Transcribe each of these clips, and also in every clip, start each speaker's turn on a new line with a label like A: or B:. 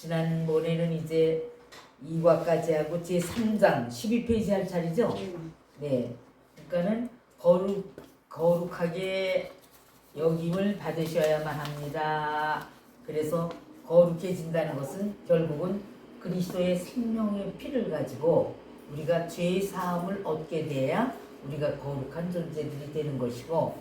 A: 지난번에는 이제 2과까지 하고 제 3장 12페이지 할 차례죠? 네. 그러니까는 거룩하게 여김을 받으셔야만 합니다. 그래서 거룩해진다는 것은 결국은 그리스도의 생명의 피를 가지고 우리가 죄 사함을 얻게 돼야 우리가 거룩한 존재들이 되는 것이고,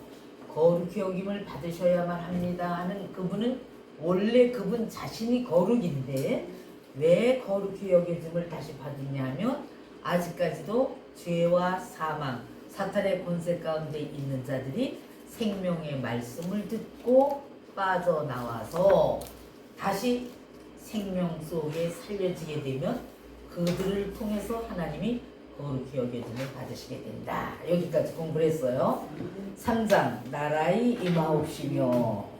A: 거룩히 여김을 받으셔야만 합니다 하는 그분은 원래 그분 자신이 거룩인데 왜 거룩히 여겨짐을 다시 받느냐면 아직까지도 죄와 사망, 사탄의 권세 가운데 있는 자들이 생명의 말씀을 듣고 빠져나와서 다시 생명 속에 살려지게 되면 그들을 통해서 하나님이 거룩히 여겨짐을 받으시게 된다. 여기까지 공부를 했어요. 3장 나라의 임하옵시며.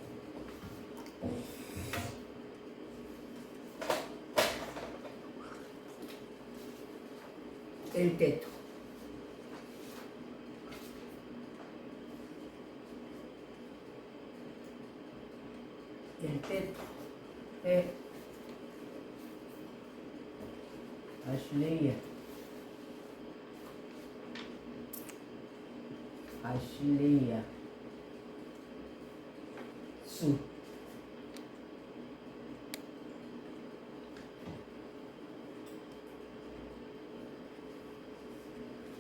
A: 일대토 일대토 아실레이아 수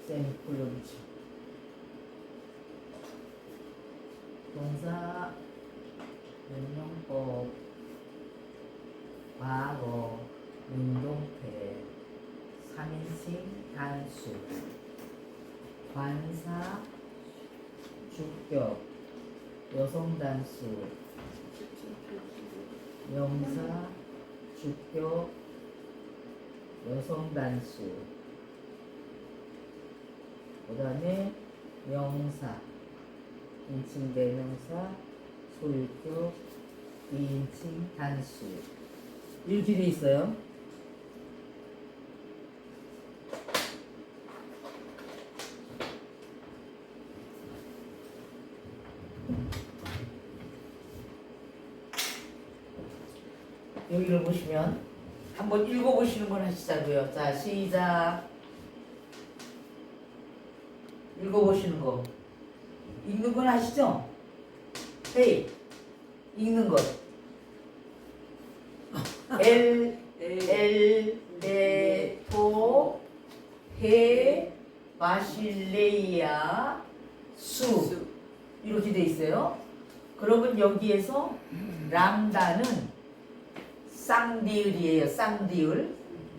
A: 세미콜론지 동사 명령법 과거 운동태 3인칭 단수 관사 주격 여성 단수 명사 주격 여성 단수 그 다음에 명사 인칭 대명사 소유격 2인칭 단수 이렇게 돼 있어요. 여기를 보시면 한번 읽어보시는 걸 하시자고요. 자, 시작. 읽어보시는 거. 읽는 건 아시죠? 헤이. 읽는 것. 엘레토 헤 마실레이아 수 이렇게 돼 있어요. 그러면 여기에서 람다는 쌍디을이에요. 쌍디을.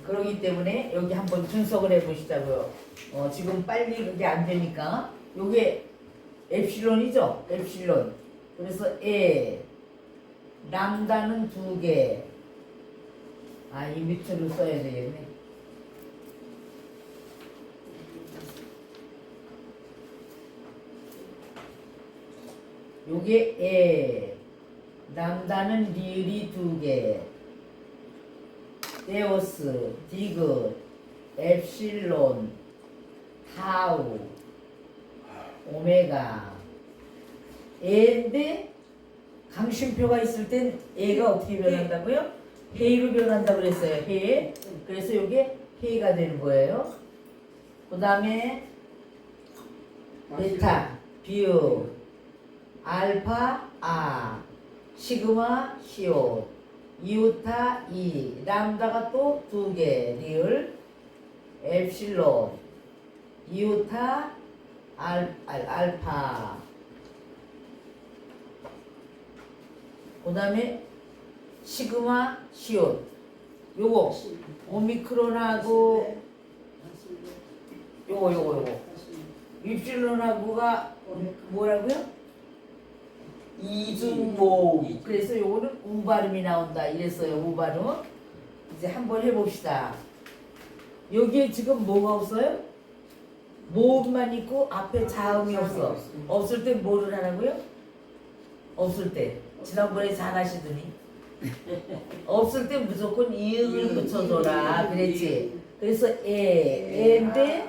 A: 그러기 때문에 여기 한번 분석을 해보시자고요. 지금 빨리 그게 안 되니까 요게 엡실론이죠. 엡실론. 그래서 람다는 2개. 이 밑으로 써야 되겠네. 요게 람다는 리을이 2개. 데오스, 디귿, 엡실론, 타우, 오메가. 에인데 강심표가 있을 땐 에가 어떻게 변한다고요? 헤이로 변한다고 그랬어요. 헤. 그래서 이게 헤이가 되는 거예요. 그 다음에 베타, 비읍, 알파, 시그마, 시옷, 이오타, 람다가 또 2개, 리을, 엡실론, 이오타, 알파. 그 다음에 시그마, 시옷. 요거 오미크론하고 요거 입실론하고가 뭐라고요? 이중모음. 그래서 요거는 우발음이 나온다 이랬어요. 우발음. 이제 한번 해봅시다. 여기에 지금 뭐가 없어요? 모음만 있고 앞에 자음이 없어. 없을 때 뭐를 하라고요? 없을 때. 지난번에 잘하시더니 없을 때 무조건 이응을 붙여줘라 그랬지. 그래서 에인데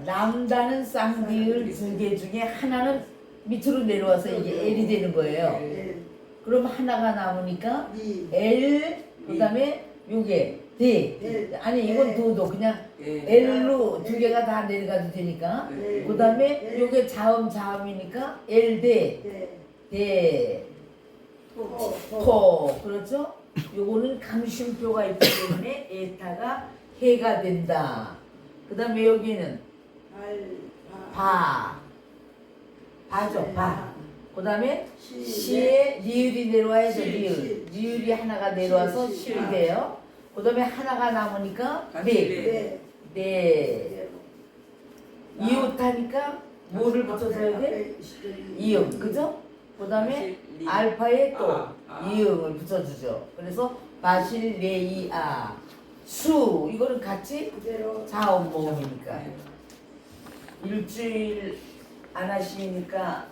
A: 람다는 쌍디을 2개 중에 하나는 밑으로 내려와서 이게 L이 되는 거예요. 그럼 하나가 남으니까 L 그 다음에 요게 대. 아니 이건 도도 그냥 L로 두 개가 다 내려가도 되니까. 그 다음에 요게 자음이니까 L대 대 토. 그렇죠? 요거는 강심표가 있기 때문에 에타가 해가 된다. 그 다음에 여기는 바죠. 바. 그 다음에 시에 리을이 내려와야죠. 리을이 하나가 내려와서 시이 돼요. 그 다음에 하나가 남으니까 네. 이웃하니까 뭐를 붙여서 해야 돼? 이응. 그죠? 그 다음에 알파에 또 이응을 붙여주죠. 그래서 바실레이아 수. 이거는 같이 자음 모음이니까. 일주일 안 하시니까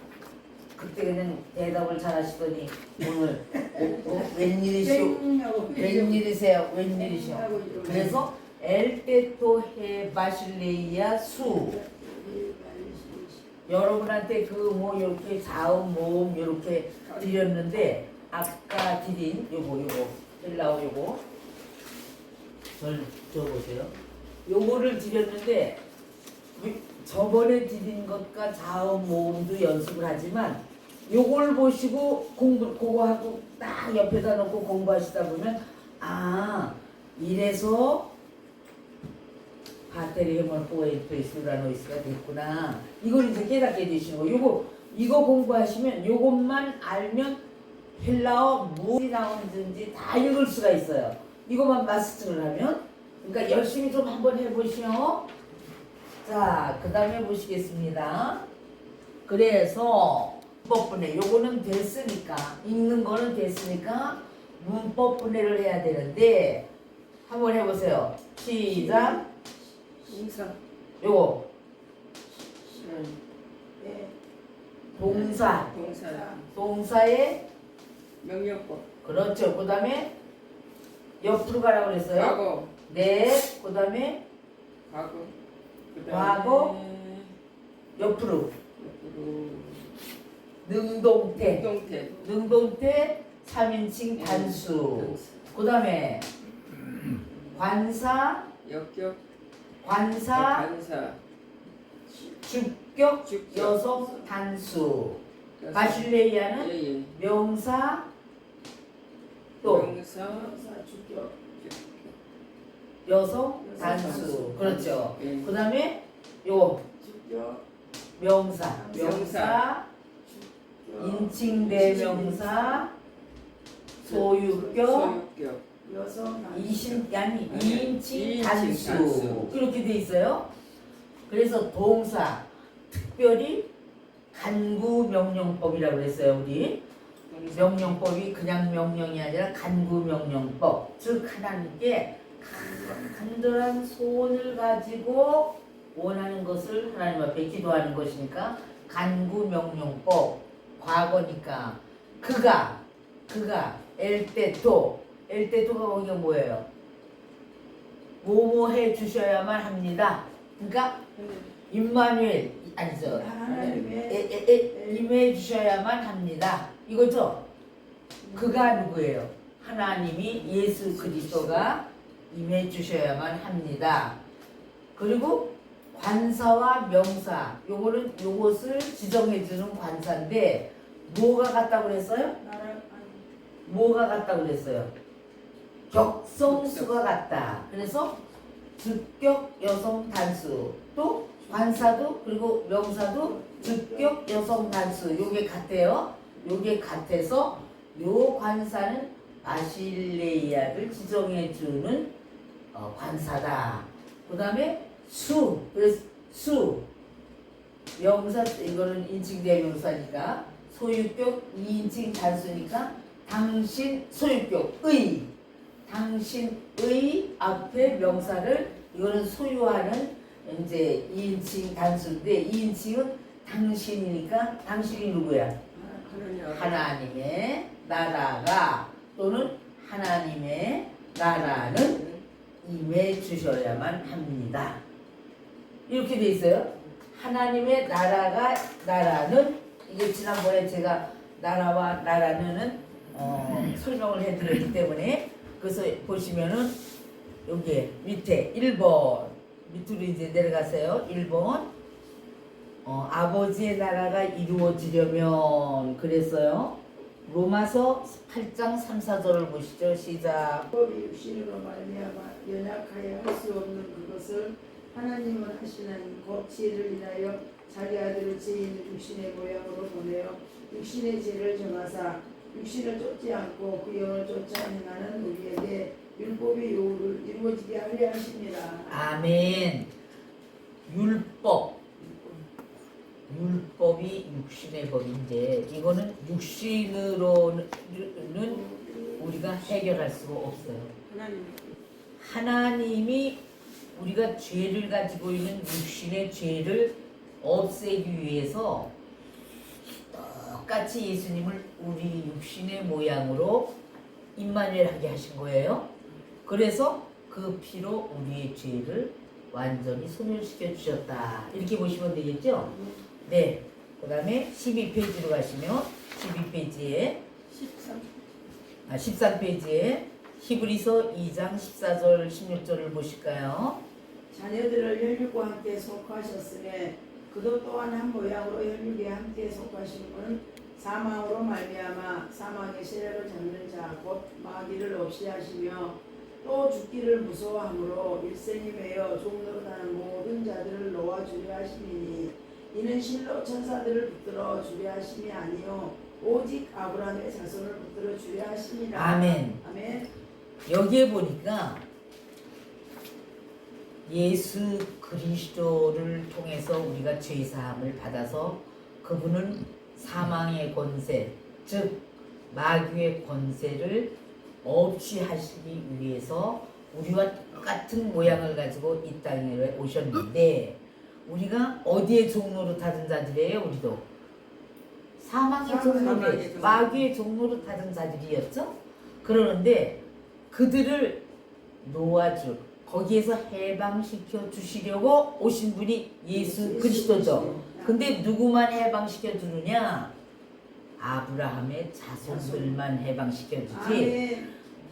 A: 그때 그냥 대답을 잘 하시더니 오늘 웬일이시오? 웬일이세요? 그래서 엘테토 해 바실레이아 수. 여러분한테 그 뭐 이렇게 자음 모음 이렇게 드렸는데 아까 드린 요거 헬라어 요거 절 줘보세요. 요거를 드렸는데 저번에 드린 것과 자음 모음도 연습을 하지만 요걸 보시고 그거 하고 딱 옆에다 놓고 공부하시다 보면 아 이래서 바테리에먼 포에이트이스라노이스가 됐구나. 이걸 이제 깨닫게 되시는 거예요. 이거 공부하시면 요것만 알면 헬라어 무엇이 나오는지 다 읽을 수가 있어요. 이것만 마스터를 하면. 그러니까 열심히 좀 한번 해보시오. 자, 그 다음에 보시겠습니다. 그래서 문법분해 요거는 됐으니까 읽는 거는 됐으니까 문법분해를 해야 되는데 한번 해보세요. 시작. 요거 동사의
B: 명령법.
A: 그렇죠. 그 다음에 옆으로 가라고 그랬어요.
B: 과거.
A: 네. 그 다음에 과거 옆으로 능동태 3인칭 단수. 그 다음에 관사 주격 여성 단수. 바실레이아는 명사 또 여성 단수. 그렇죠. 그 다음에 요 명사 인칭 대명사 소유격 이인칭 단수 이렇게 돼 있어요. 그래서 동사 특별히 간구 명령법이라고 그랬어요. 우리 명령법이 그냥 명령이 아니라 간구 명령법. 즉 하나님께 간절한 소원을 가지고 원하는 것을 하나님 앞에 기도하는 것이니까 간구 명령법. 과거니까 그가 엘테토가 거기가 뭐예요? 뭐뭐 해 주셔야만 합니다. 그러니까 임마누엘 아니죠. 임해 주셔야만 합니다. 이거죠. 그가 누구예요? 하나님이 예수 그리스도가 임해 주셔야만 합니다. 그리고 관사와 명사 요것을 지정해 주는 관사인데 뭐가 같다고 그랬어요? 뭐가 같다고 그랬어요? 격성수가 같다. 그래서 주격 여성 단수 또 관사도 그리고 명사도 주격 여성 단수 요게 같대요. 요게 같아서 요 관사는 바실레이아를 지정해 주는 관사다. 그 다음에 그래서 명사 이거는 인칭 대명사니까 소유격 2인칭 단수니까 당신 당신의 앞에 명사를 이거는 소유하는 이제 2인칭 단수인데 2인칭은 당신이니까 당신이 누구야? 하나님의 나라가 또는 하나님의 나라는 임해 주셔야만 합니다. 이렇게 돼 있어요. 하나님의 나라는 이게 지난번에 제가 나라와 나라는 설명을 해드렸기 때문에 그래서 보시면은 여기 밑에 1번 밑으로 이제 내려가세요. 1번 아버지의 나라가 이루어지려면 그랬어요. 로마서 8장 3, 4절을 보시죠. 시작.
B: 법이 육신으로 말미암아 연약하여 할 수 없는 그것을 하나님은 하시는 곧 지혜를 인하여 자기 아들을 죄인 육신의 모양으로 보내어 육신의 죄를 정하사 육신을 쫓지 않고 그 영을 쫓아 행하는 우리에게 율법의 요구를 이루어지게 하려 하십니다.
A: 아멘. 율법이 육신의 법인데 이거는 육신으로는 우리가 해결할 수가 없어요. 하나님이 우리가 죄를 가지고 있는 육신의 죄를 없애기 위해서 똑같이 예수님을 우리 육신의 모양으로 임마누엘하게 하신 거예요. 그래서 그 피로 우리의 죄를 완전히 소멸시켜 주셨다. 이렇게 보시면 되겠죠? 네. 그 다음에 12페이지로 가시면 12페이지에 13페이지에 히브리서 2장 14절 16절을 보실까요?
B: 자녀들을 혈육과 함께 속하셨으며 그도 또한 한 모양으로 혈육에 함께 속하신 분은 사망으로 말미암아 사망의 세력을 잡는 자 곧 마귀를 없이 하시며 또 죽기를 무서워함으로 일생이 매여 종노릇하는 모든 자들을 놓아주려 하심이니 이는 실로 천사들을 붙들어 주려 하심이 아니요 오직 아브라함의 자손을 붙들어 주려 하심이라.
A: 아멘.
B: 아멘.
A: 여기에 보니까 예수 그리스도를 통해서 우리가 죄사함을 받아서 그분은 사망의 권세, 즉 마귀의 권세를 없이 하시기 위해서 우리와 똑같은 모양을 가지고 이 땅에 오셨는데 우리가 어디에 종로로 타던 자들이에요? 우리도 사망의 종로로, 마귀의 종로로 타던 자들이었죠? 그러는데 그들을 놓아줄, 거기에서 해방시켜 주시려고 오신 분이 예수 그리스도죠. 근데 누구만 해방시켜 주느냐? 아브라함의 자손들만 해방시켜 주지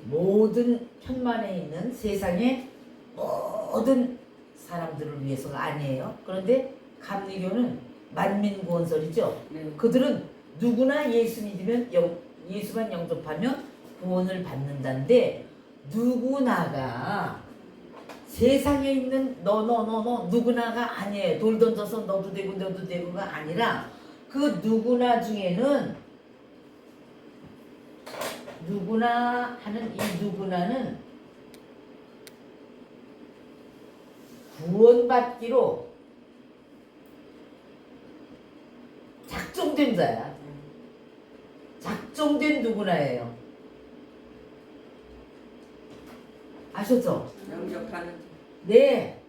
A: 모든 편만에 있는 세상의 모든 사람들을 위해서가 아니에요. 그런데 감리교는 만민구원설이죠. 그들은 누구나 예수 믿으면 예수만 영접하면 구원을 받는다는데 누구나가 세상에 있는 너 누구나가 아니에요. 돌 던져서 너도 되고 너도 되고가 아니라 그 누구나 중에는 누구나 하는 이 누구나는 구원받기로 작정된 자야. 작정된 누구나예요. 아셨죠?
C: 영접하는.
A: 네.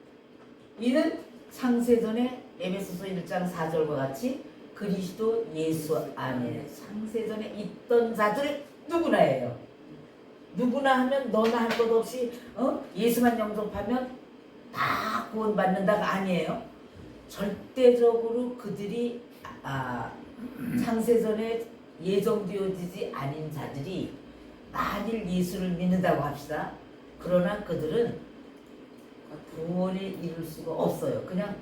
A: 이는 창세전에 에베소서 1장 4절과 같이 그리스도 예수 안에 창세전에 있던 자들 누구나예요. 누구나 하면 너나 할 것 없이 예수만 영접하면 다 구원받는다가 아니에요. 절대적으로 그들이 창세전에 예정되어지지 않은 자들이 만일 예수를 믿는다고 합시다. 그러나 그들은 구원을 이룰 수가 없어요. 그냥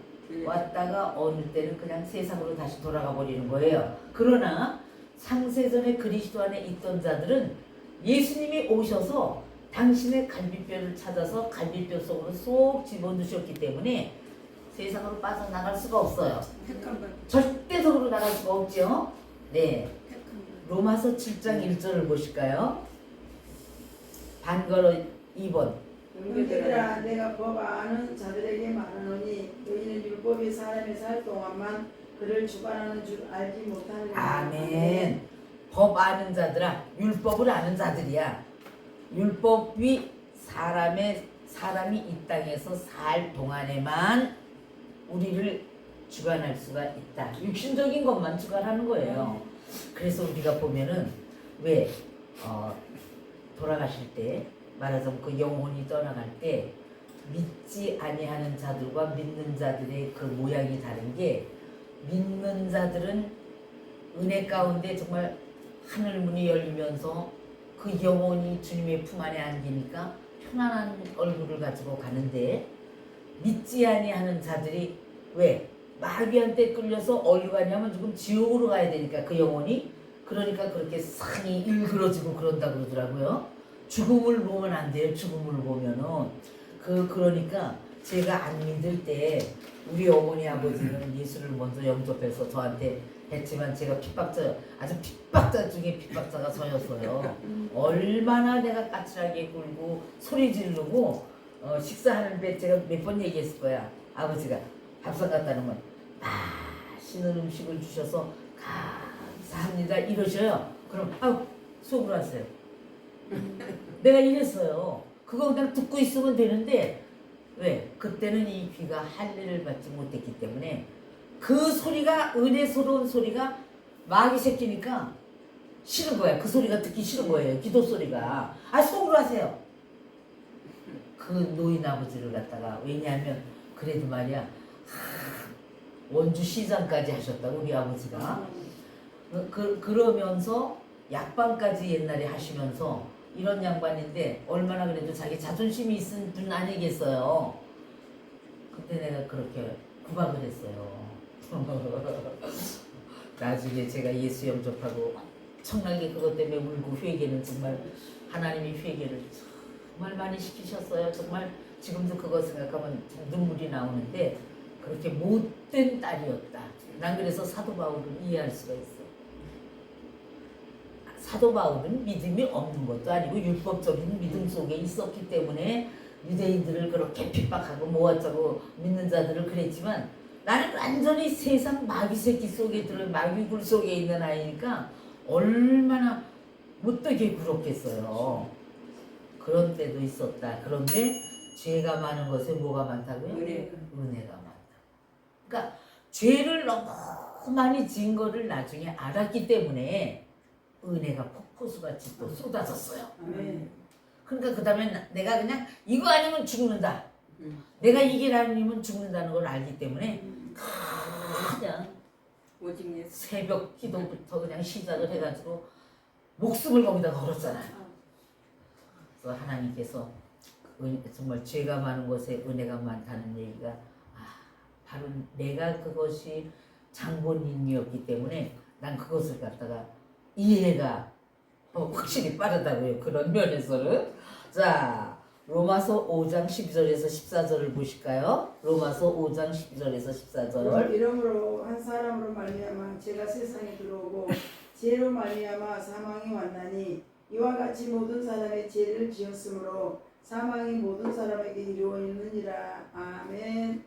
A: 왔다가 어느 때는 그냥 세상으로 다시 돌아가 버리는 거예요. 그러나 창세전에 그리스도 안에 있던 자들은 예수님이 오셔서 당신의 갈비뼈를 찾아서 갈비뼈 속으로 쏙 집어넣으셨기 때문에 세상으로 빠져나갈 수가 없어요. 절대적으로 나갈 수가 없죠. 네. 로마서 7장 1절을 보실까요? 반걸어 2번.
B: 형제들아 내가 법 아는 자들에게 말하노니 너희는 율법이 사람이 살 동안만 그를 주관하는 줄 알지 못하느냐.
A: 아멘. 법 아는 자들아, 율법을 아는 자들이야. 율법이 사람이 이 땅에서 살 동안에만 우리를 주관할 수가 있다. 육신적인 것만 주관하는 거예요. 그래서 우리가 보면은 왜 돌아가실 때 말하자면 그 영혼이 떠나갈 때 믿지 아니하는 자들과 믿는 자들의 그 모양이 다른 게 믿는 자들은 은혜 가운데 정말 하늘 문이 열리면서 그 영혼이 주님의 품 안에 안기니까 편안한 얼굴을 가지고 가는데 믿지 아니하는 자들이 왜 마귀한테 끌려서 어디로 가냐면 지금 지옥으로 가야 되니까 그 영혼이 그러니까 그렇게 상이 일그러지고 그런다 그러더라고요. 죽음을 보면 안 돼요. 죽음을 보면은 그러니까 제가 안 믿을 때 우리 어머니 아버지는 예수를 먼저 영접해서 저한테 했지만 제가 핍박자 아주 핍박자 중에 핍박자가 저였어요. 얼마나 내가 까칠하게 굴고 소리 지르고 식사하는데 제가 몇 번 얘기했을 거야. 아버지가 밥상 갖다 놓으면 맛있는 음식을 주셔서 감사합니다 이러셔요. 그럼 아우 속으로 하세요. 내가 이랬어요. 그거 그냥 듣고 있으면 되는데 왜? 그때는 이 귀가 할례를 받지 못했기 때문에 그 소리가 은혜스러운 소리가 마귀 새끼니까 싫은 거야. 그 소리가 듣기 싫은 거예요. 기도 소리가. 속으로 하세요. 그 노인 아버지를 갖다가 왜냐하면 그래도 말이야 원주 시장까지 하셨다고 우리 아버지가 그러면서 약방까지 옛날에 하시면서 이런 양반인데 얼마나 그래도 자기 자존심이 있은 분 아니겠어요. 그때 내가 그렇게 구박을 했어요. 나중에 제가 예수 영접하고 엄청나게 그것 때문에 울고 회개는 정말 하나님이 회개를 정말 많이 시키셨어요. 정말 지금도 그거 생각하면 눈물이 나오는데 그렇게 못된 딸이었다. 난 그래서 사도 바울을 이해할 수가 있어. 사도 바울은 믿음이 없는 것도 아니고 율법적인 믿음 속에 있었기 때문에 유대인들을 그렇게 핍박하고 모아짜고 믿는 자들을 그랬지만 나는 완전히 세상 마귀 새끼 속에 들어 마귀굴 속에 있는 아이니까 얼마나 못되게 굴었겠어요. 그런 때도 있었다. 그런데 죄가 많은 것에 뭐가 많다고요? 은혜가 많다. 그러니까 죄를 너무 많이 지은 거를 나중에 알았기 때문에 은혜가 폭포수같이 또 쏟아졌어요. 그러니까 그 다음에 내가 그냥 이거 아니면 죽는다. 내가 이 길 아니면 죽는다는 걸 알기 때문에 그냥
C: 오직
A: 새벽 기도부터 그냥 시작을 해가지고 목숨을 거기다 걸었잖아요. 그래서 하나님께서 정말 죄가 많은 곳에 은혜가 많다는 얘기가 바로 내가 그것이 장본인이었기 때문에 난 그것을 갖다가 이해가 확실히 빠르다고요. 그런 면에서는. 자, 로마서 5장 12절에서 14절을 보실까요? 로마서 5장 12절에서 14절.
B: 이러므로 한 사람으로 말미암아 죄가 세상에 들어오고 죄로 말미암아 사망이 왔나니 이와 같이 모든 사람의 죄를 지었으므로 사망이 모든 사람에게 이루어지느니라. 아멘.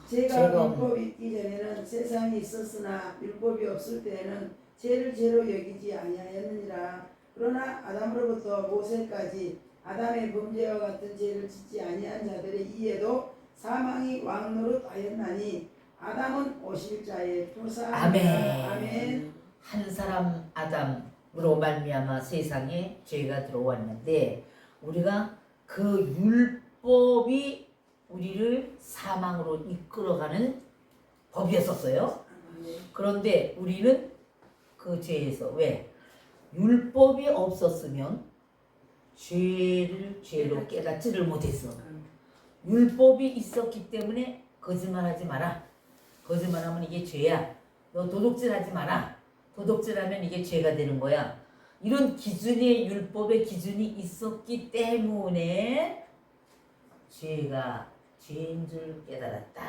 B: 죄가 율법이 있기 전에는 세상이 있었으나 율법이 없을 때에는 죄를 죄로 여기지 아니하였느니라. 그러나 아담으로부터 모세까지 아담의 범죄와 같은 죄를 짓지 아니한 자들의 이에도 사망이 왕노릇하였나니 아담은 오실 자의 조상이라.
A: 아멘.
B: 아멘.
A: 한 사람 아담으로 말미암아 세상에 죄가 들어왔는데 우리가 그 율법이 우리를 사망으로 이끌어가는 법이었었어요. 그런데 우리는 그 죄에서 왜? 율법이 없었으면 죄를 죄로 깨닫지를 못했어. 율법이 있었기 때문에 거짓말하지 마라. 거짓말하면 이게 죄야. 너 도둑질하지 마라. 도둑질하면 이게 죄가 되는 거야. 이런 기준이 율법의 기준이 있었기 때문에 죄가 죄인 줄 깨달았다.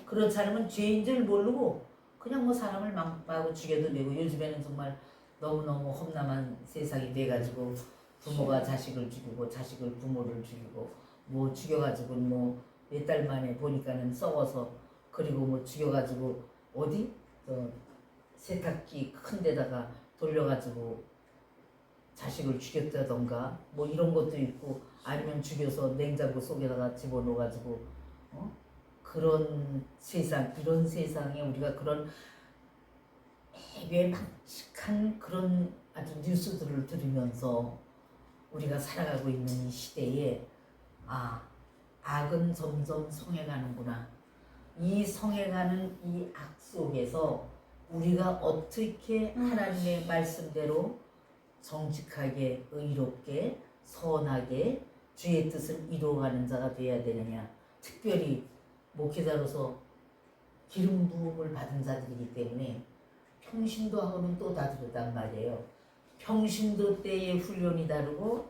A: 그렇지 않으면 죄인 줄 모르고 그냥 뭐 사람을 마구 죽여도 되고 요즘에는 정말 너무너무 험난한 세상이 돼가지고 부모가 자식을 죽이고 자식을 부모를 죽이고 뭐 죽여가지고 뭐 몇 달 만에 보니까는 썩어서 그리고 뭐 죽여가지고 어디 세탁기 큰 데다가 돌려가지고 자식을 죽였다던가 뭐 이런 것도 있고 아니면 죽여서 냉장고 속에다가 집어넣어가지고 그런 세상 이런 세상에 우리가 그런 해괴망측한 그런 아주 뉴스들을 들으면서 우리가 살아가고 있는 이 시대에 악은 점점 성해가는구나. 이 성해가는 이 악 속에서 우리가 어떻게 하나님의 말씀대로 정직하게 의롭게 선하게 주의 뜻을 이루어가는 자가 되어야 되느냐. 특별히 목회자로서 기름 부음을 받은 자들이기 때문에 평신도하고는 또 다르단 말이에요. 평신도 때의 훈련이 다르고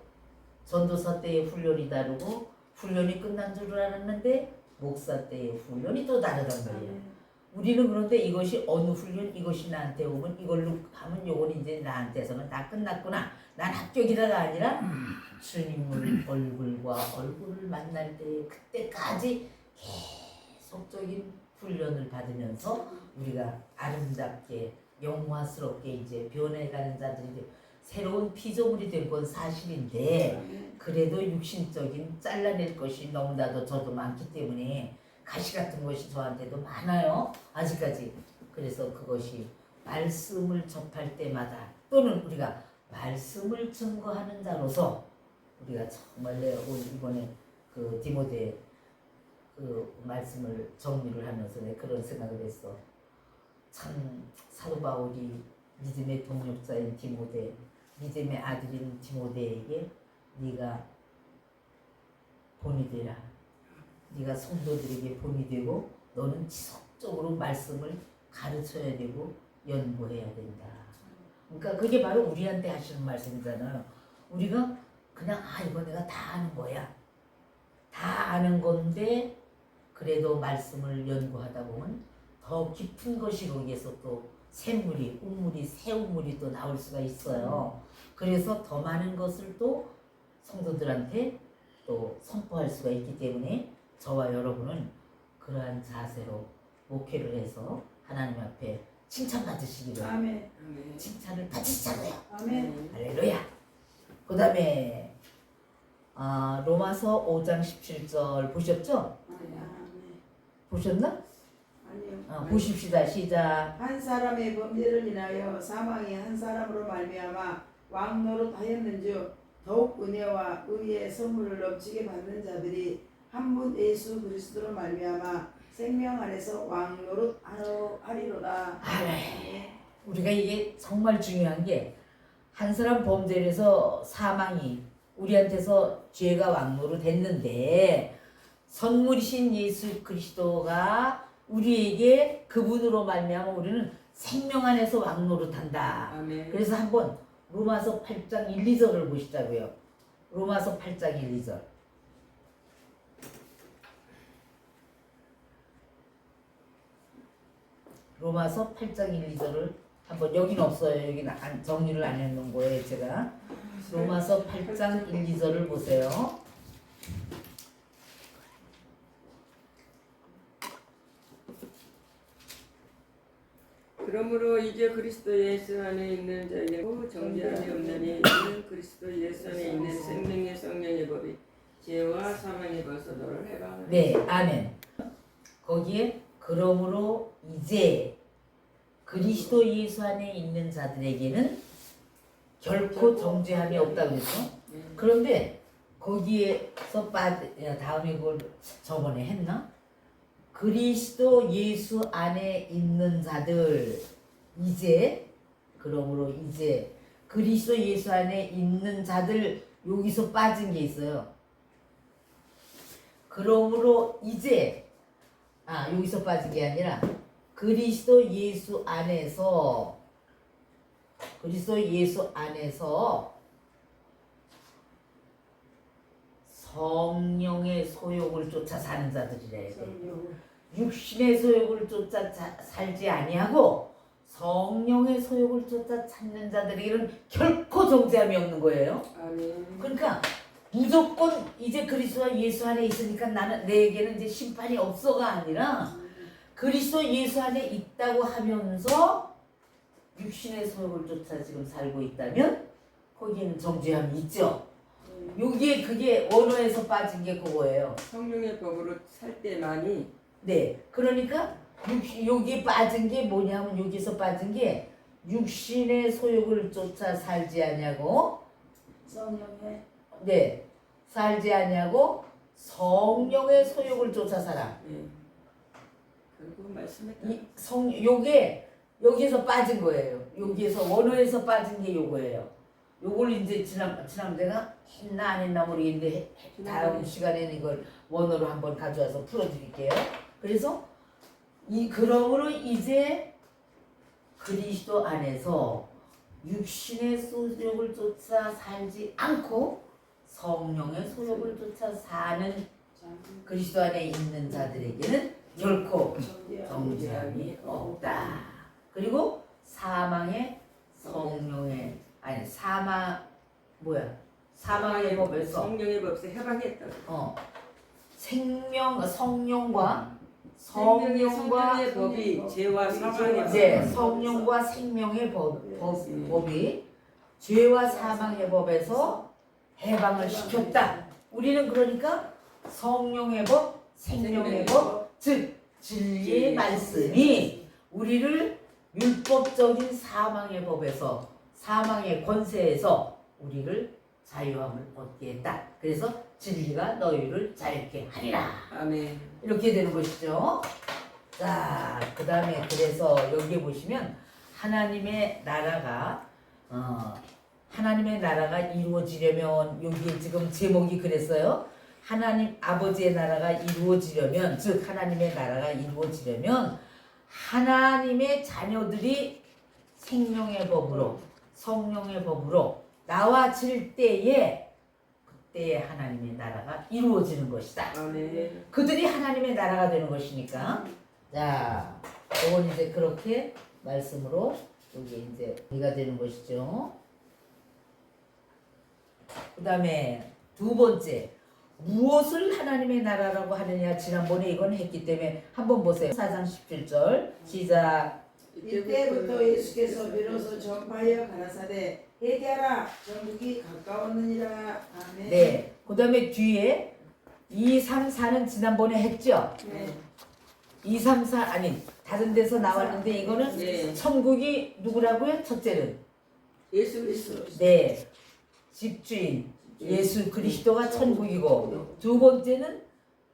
A: 전도사 때의 훈련이 다르고 훈련이 끝난 줄 알았는데 목사 때의 훈련이 또 다르단 말이에요. 우리는 그런데 이것이 어느 훈련 이것이 나한테 오면 이걸로 하면 요건 이제 나한테서는 다 끝났구나. 난 합격이다가 아니라 주님을 얼굴과 얼굴을 만날 때 그때까지 계속적인 훈련을 받으면서 우리가 아름답게 영화스럽게 이제 변해가는 자들이 새로운 피조물이 된 건 사실인데 그래도 육신적인 잘라낼 것이 너무나도 저도 많기 때문에 가시 같은 것이 저한테도 많아요. 아직까지. 그래서 그것이 말씀을 접할 때마다 또는 우리가 말씀을 증거하는 자로서 우리가 정말 이번에 그 디모데 그 말씀을 정리를 하면서 그런 생각을 했어. 참 사도 바울이 믿음의 동력자인 디모데, 믿음의 아들인 디모데에게 네가 본이 되라. 네가 성도들에게 본이 되고 너는 지속적으로 말씀을 가르쳐야 되고 연구해야 된다. 그러니까 그게 바로 우리한테 하시는 말씀이잖아요. 우리가 그냥 이거 내가 다 아는 거야. 다 아는 건데 그래도 말씀을 연구하다 보면 더 깊은 것이 거기에서 또 샘물이, 우물이, 새우물이 또 나올 수가 있어요. 그래서 더 많은 것을 또 성도들한테 또 선포할 수가 있기 때문에 저와 여러분은 그러한 자세로 목회를 해서 하나님 앞에 칭찬받으시기를
B: 아멘.
A: 칭찬을 받으시자고요.
B: 아멘.
A: 할렐루야. 그 다음에 로마서 5장 17절 보셨죠? 보셨나?
B: 아니요.
A: 보십시다. 시작.
B: 한 사람의 범죄를 인하여 사망이 한 사람으로 말미암아 왕노릇하였는즉 더욱 은혜와 의의 선물을 넘치게 받는 자들이 한 분 예수 그리스도로 말미암아 생명 안에서 왕노릇 하리로다.
A: 우리가 이게 정말 중요한 게 한 사람 범죄를 해서 사망이 우리한테서 죄가 왕노릇 했는데 선물이신 예수 그리스도가 우리에게 그분으로 말미암아 우리는 생명 안에서 왕노릇한다.
C: 아멘.
A: 그래서 한번 로마서 8장 1, 2절을 보시자고요. 로마서 8장 1, 2절. 로마서 8장 1, 2절을 한번 여기는 없어요. 여기는 정리를 안 해놓은 거예요. 제가 로마서 8장 1, 2절을 보세요.
C: 그러므로 이제 그리스도 예수 안에 있는 자에게는 정죄함이 없나니 이는 그리스도 예수 안에 있는 생명의 성령의 법이 죄와 사망의 벌써 너를 해방하니.
A: 네, 아멘. 거기에 그러므로 이제 그리스도 예수 안에 있는 자들에게는 결코 정죄함이 없다고 그랬죠. 그런데 거기에서 다음에 그걸 저번에 했나? 그리스도 예수 안에 있는 자들 이제 그러므로 이제 그리스도 예수 안에 있는 자들 여기서 빠진 게 있어요. 그러므로 이제 여기서 빠진 게 아니라 그리스도 예수 안에서 성령의 소욕을 쫓아 사는 자들이래. 육신의 소욕을 쫓아 살지 아니하고 성령의 소욕을 쫓아 찾는 자들에게는 결코 정죄함이 없는 거예요.
C: 아멘.
A: 그러니까 무조건 이제 그리스도와 예수 안에 있으니까 내게는 이제 심판이 없어가 아니라 그리스도 예수 안에 있다고 하면서 육신의 소욕을 쫓아 지금 살고 있다면 거기에는 정죄함이 있죠. 여기에 그게 원어에서 빠진 게 그거예요.
C: 성령의 법으로 살 때만이.
A: 네, 그러니까 여기에 빠진 게 뭐냐면 여기서 빠진 게 육신의 소욕을 쫓아 살지 아니하고
B: 성령의
A: 네, 살지 아니하고 성령의 소욕을 쫓아 살아.
C: 예. 결국 말씀했다.
A: 요게 여기에서 빠진 거예요. 여기에서 원어에서 빠진 게 요거예요. 요걸 이제 지난 내가 했나 안 했나 모르겠는데 다음 시간에는 이걸 원어로 한번 가져와서 풀어드릴게요. 그래서 그러므로 이제 그리스도 안에서 육신의 소욕을 쫓아 살지 않고 성령의 소욕을 쫓아 사는 그리스도 안에 있는 자들에게는 결코 정죄함이 없다. 그리고 사망의 성령의 사망의 법에서
C: 성령의 법에서 해방했다.
A: 성령과
C: 성령의 법이 죄와 사망의
A: 네, 성령과 생명의 법이 죄와 사망의 법에서 해방을 시켰다. 우리는 그러니까 성령의 법, 생명의 법, 즉 진리의 말씀이 우리를 율법적인 사망의 법에서 사망의 권세에서 우리를 자유함을 얻게 했다. 그래서 진리가 너희를 자유케 하리라.
C: 아멘.
A: 이렇게 되는 것이죠. 자, 그 다음에 그래서 여기에 보시면 하나님의 나라가 이루어지려면 여기에 지금 제목이 그랬어요. 하나님 아버지의 나라가 이루어지려면, 즉 하나님의 나라가 이루어지려면 하나님의 자녀들이 생명의 법으로 성령의 법으로 나와질 때에 그때에 하나님의 나라가 이루어지는 것이다.
C: 아멘.
A: 그들이 하나님의 나라가 되는 것이니까. 자, 이건 이제 그렇게 말씀으로 여기 이제 이가 되는 것이죠. 그 다음에 두 번째, 무엇을 하나님의 나라라고 하느냐. 지난번에 이건 했기 때문에 한번 보세요. 4장 17절 시작.
B: 이때부터 예수께서 비로소 전파하여 가라사대 회개하라 전국이 가까웠느니라. 아멘.
A: 네, 그 다음에 뒤에 2, 3, 4는 지난번에 했죠.
B: 네.
A: 2, 3, 4 아니 다른 데서 나왔는데 이거는
C: 네.
A: 천국이 누구라고요? 첫째는
C: 예수 그리스도.
A: 네, 집주인 예수 그리스도가 천국이고, 두 번째는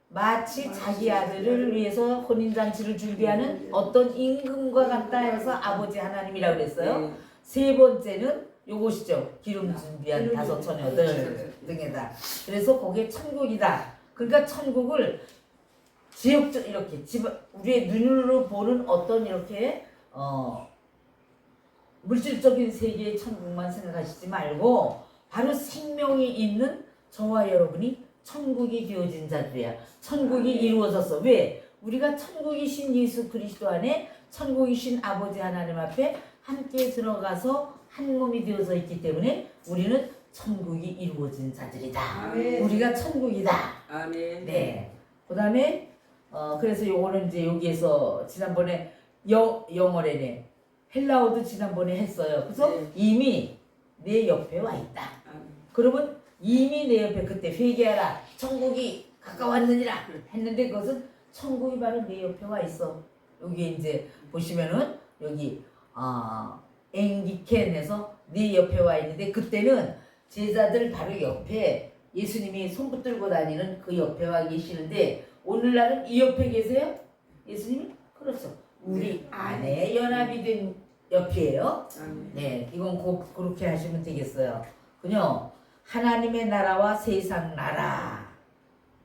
A: 마치 자기 아들을 위해서 혼인잔치를 준비하는 어떤 임금과 같다 해서 아버지 하나님이라고 그랬어요.
C: 네.
A: 세 번째는 요것이죠. 기름 준비한 다섯 처녀들 등에다. 그래서 거기에 천국이다. 그러니까 천국을 지역적 이렇게 우리의 눈으로 보는 어떤 이렇게 물질적인 세계의 천국만 생각하시지 말고 바로 생명이 있는 저와 여러분이 천국이 되어진 자들이야. 천국이 이루어졌어. 왜? 우리가 천국이신 예수 그리스도 안에 천국이신 아버지 하나님 앞에 함께 들어가서 한 몸이 되어져 있기 때문에 우리는 천국이 이루어진 자들이다.
B: 아멘.
A: 우리가 천국이다.
C: 아멘.
A: 네. 그 다음에 그래서 요거는 이제 여기에서 지난번에 영어래네. 헬라어도 지난번에 했어요. 그래서
C: 네.
A: 이미 내 옆에 와 있다.
C: 아멘.
A: 그러면 이미 내 옆에 그때 회개하라. 천국이 가까웠느니라 했는데 그것은 천국이 바로 내 옆에 와 있어. 여기 이제 보시면은 여기 앵기켄에서 네 옆에 와 있는데 그때는 제자들 바로 옆에 예수님이 손 붙들고 다니는 그 옆에 와 계시는데 오늘날은 이 옆에 계세요? 예수님이? 그렇죠. 우리 안에 연합이 된 옆이에요.
C: 아멘.
A: 네, 이건 그렇게 하시면 되겠어요. 그냥 하나님의 나라와 세상 나라.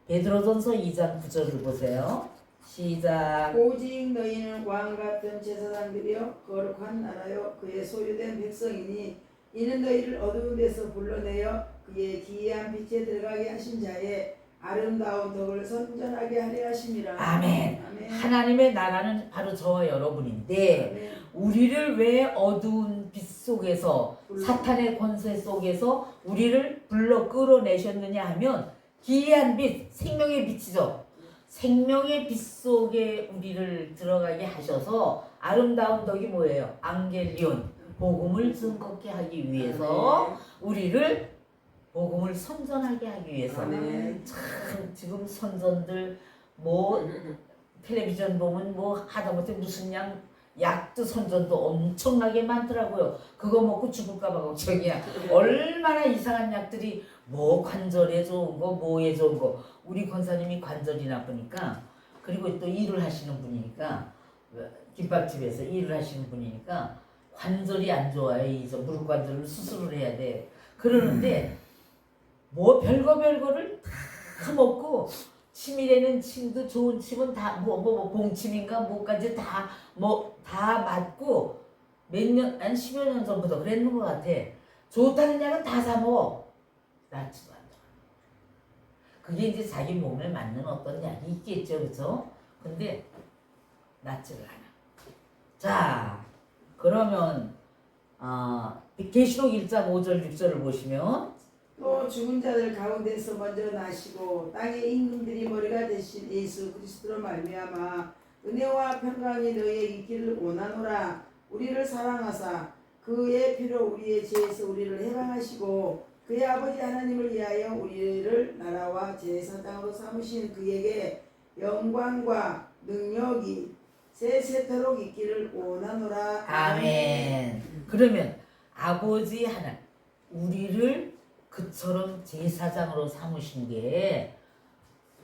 A: 베드로전서 2장 9절을 보세요. 시작.
B: 오직 너희는 왕 같은 제사장들이여 거룩한 나라여 그의 소유된 백성이니 이는 너희를 어두운 데서 불러내어 그의 기이한 빛에 들어가게 하신 자의 아름다운 덕을 선전하게 하려 하심이라.
A: 아멘.
B: 아멘.
A: 하나님의 나라는 바로 저와 여러분인데
B: 아멘.
A: 우리를 왜 어두운 빛 속에서 사탄의 권세 속에서 우리를 불러 끌어내셨느냐 하면 기이한 빛, 생명의 빛이죠. 생명의 빛 속에 우리를 들어가게 하셔서 아름다운 덕이 뭐예요? 앙겔리온, 복음을 증거케 하기 위해서 우리를 복음을 선전하게 하기 위해서.
C: 아멘.
A: 참 지금 선전들 뭐 텔레비전 보면 뭐 하다못해 무슨 약도 선전도 엄청나게 많더라고요. 그거 먹고 죽을까봐 걱정이야. 얼마나 이상한 약들이 뭐 관절에 좋은 거 뭐에 좋은 거. 우리 권사님이 관절이 나쁘니까 그리고 또 일을 하시는 분이니까 김밥집에서 일을 하시는 분이니까 관절이 안 좋아요. 이 저 무릎 관절을 수술을 해야 돼. 그러는데 뭐 별거를 다 먹고 침이라는 침도 좋은 침은 다 뭐 봉침인가 뭐까지 다 다 맞고 몇 년 한 10여 년 전부터 그랬는 것 같아. 좋다는 약은 다 사 먹어. 낫지도 않더라. 그게 이제 자기 몸에 맞는 어떤 약이 있겠죠, 그죠? 근데 낫지를 않아. 자, 그러면 계시록 1장 5절 6절을 보시면
B: 또 죽은 자들 가운데서 먼저 나시고 땅의 임금들이 머리가 되신 예수 그리스도로 말미암아 은혜와 평강이 너희에게 있기를 원하노라. 우리를 사랑하사 그의 피로 우리의 죄에서 우리를 해방하시고 그의 아버지 하나님을 위하여 우리를 나라와 제사장으로 삼으신 그에게 영광과 능력이 세세토록 있기를 원하노라.
A: 아멘. 그러면 아버지 하나 우리를 그처럼 제사장으로 삼으신 게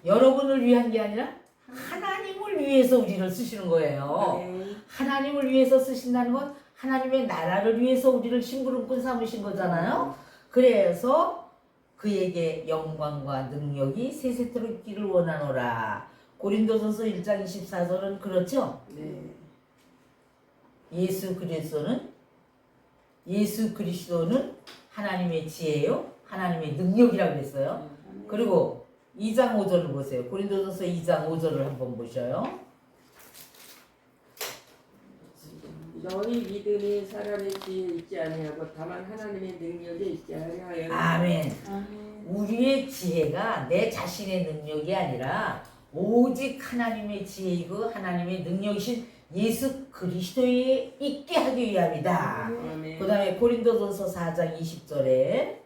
A: 여러분을 위한 게 아니라 하나님을 위해서 우리를 쓰시는 거예요.
C: 네.
A: 하나님을 위해서 쓰신다는 건 하나님의 나라를 위해서 우리를 심부름꾼 삼으신 거잖아요. 그래서 그에게 영광과 능력이 세세토록 있기를 원하노라. 고린도전서 1장 24절은 그렇죠?
C: 네.
A: 예수 그리스도는 하나님의 지혜요, 하나님의 능력이라고 그랬어요. 그리고 2장 5절을 보세요. 고린도전서 2장 5절을 한번 보셔요.
C: 너희 믿음이 사람의 지혜에 있지 아니하고 다만 하나님의 능력에 있지 아니하여.
A: 아멘.
B: 아멘.
A: 우리의 지혜가 내 자신의 능력이 아니라 오직 하나님의 지혜이고 하나님의 능력이신 예수 그리스도에 있게 하기 위함이다.
C: 아멘.
A: 그 다음에 고린도전서 4장 20절에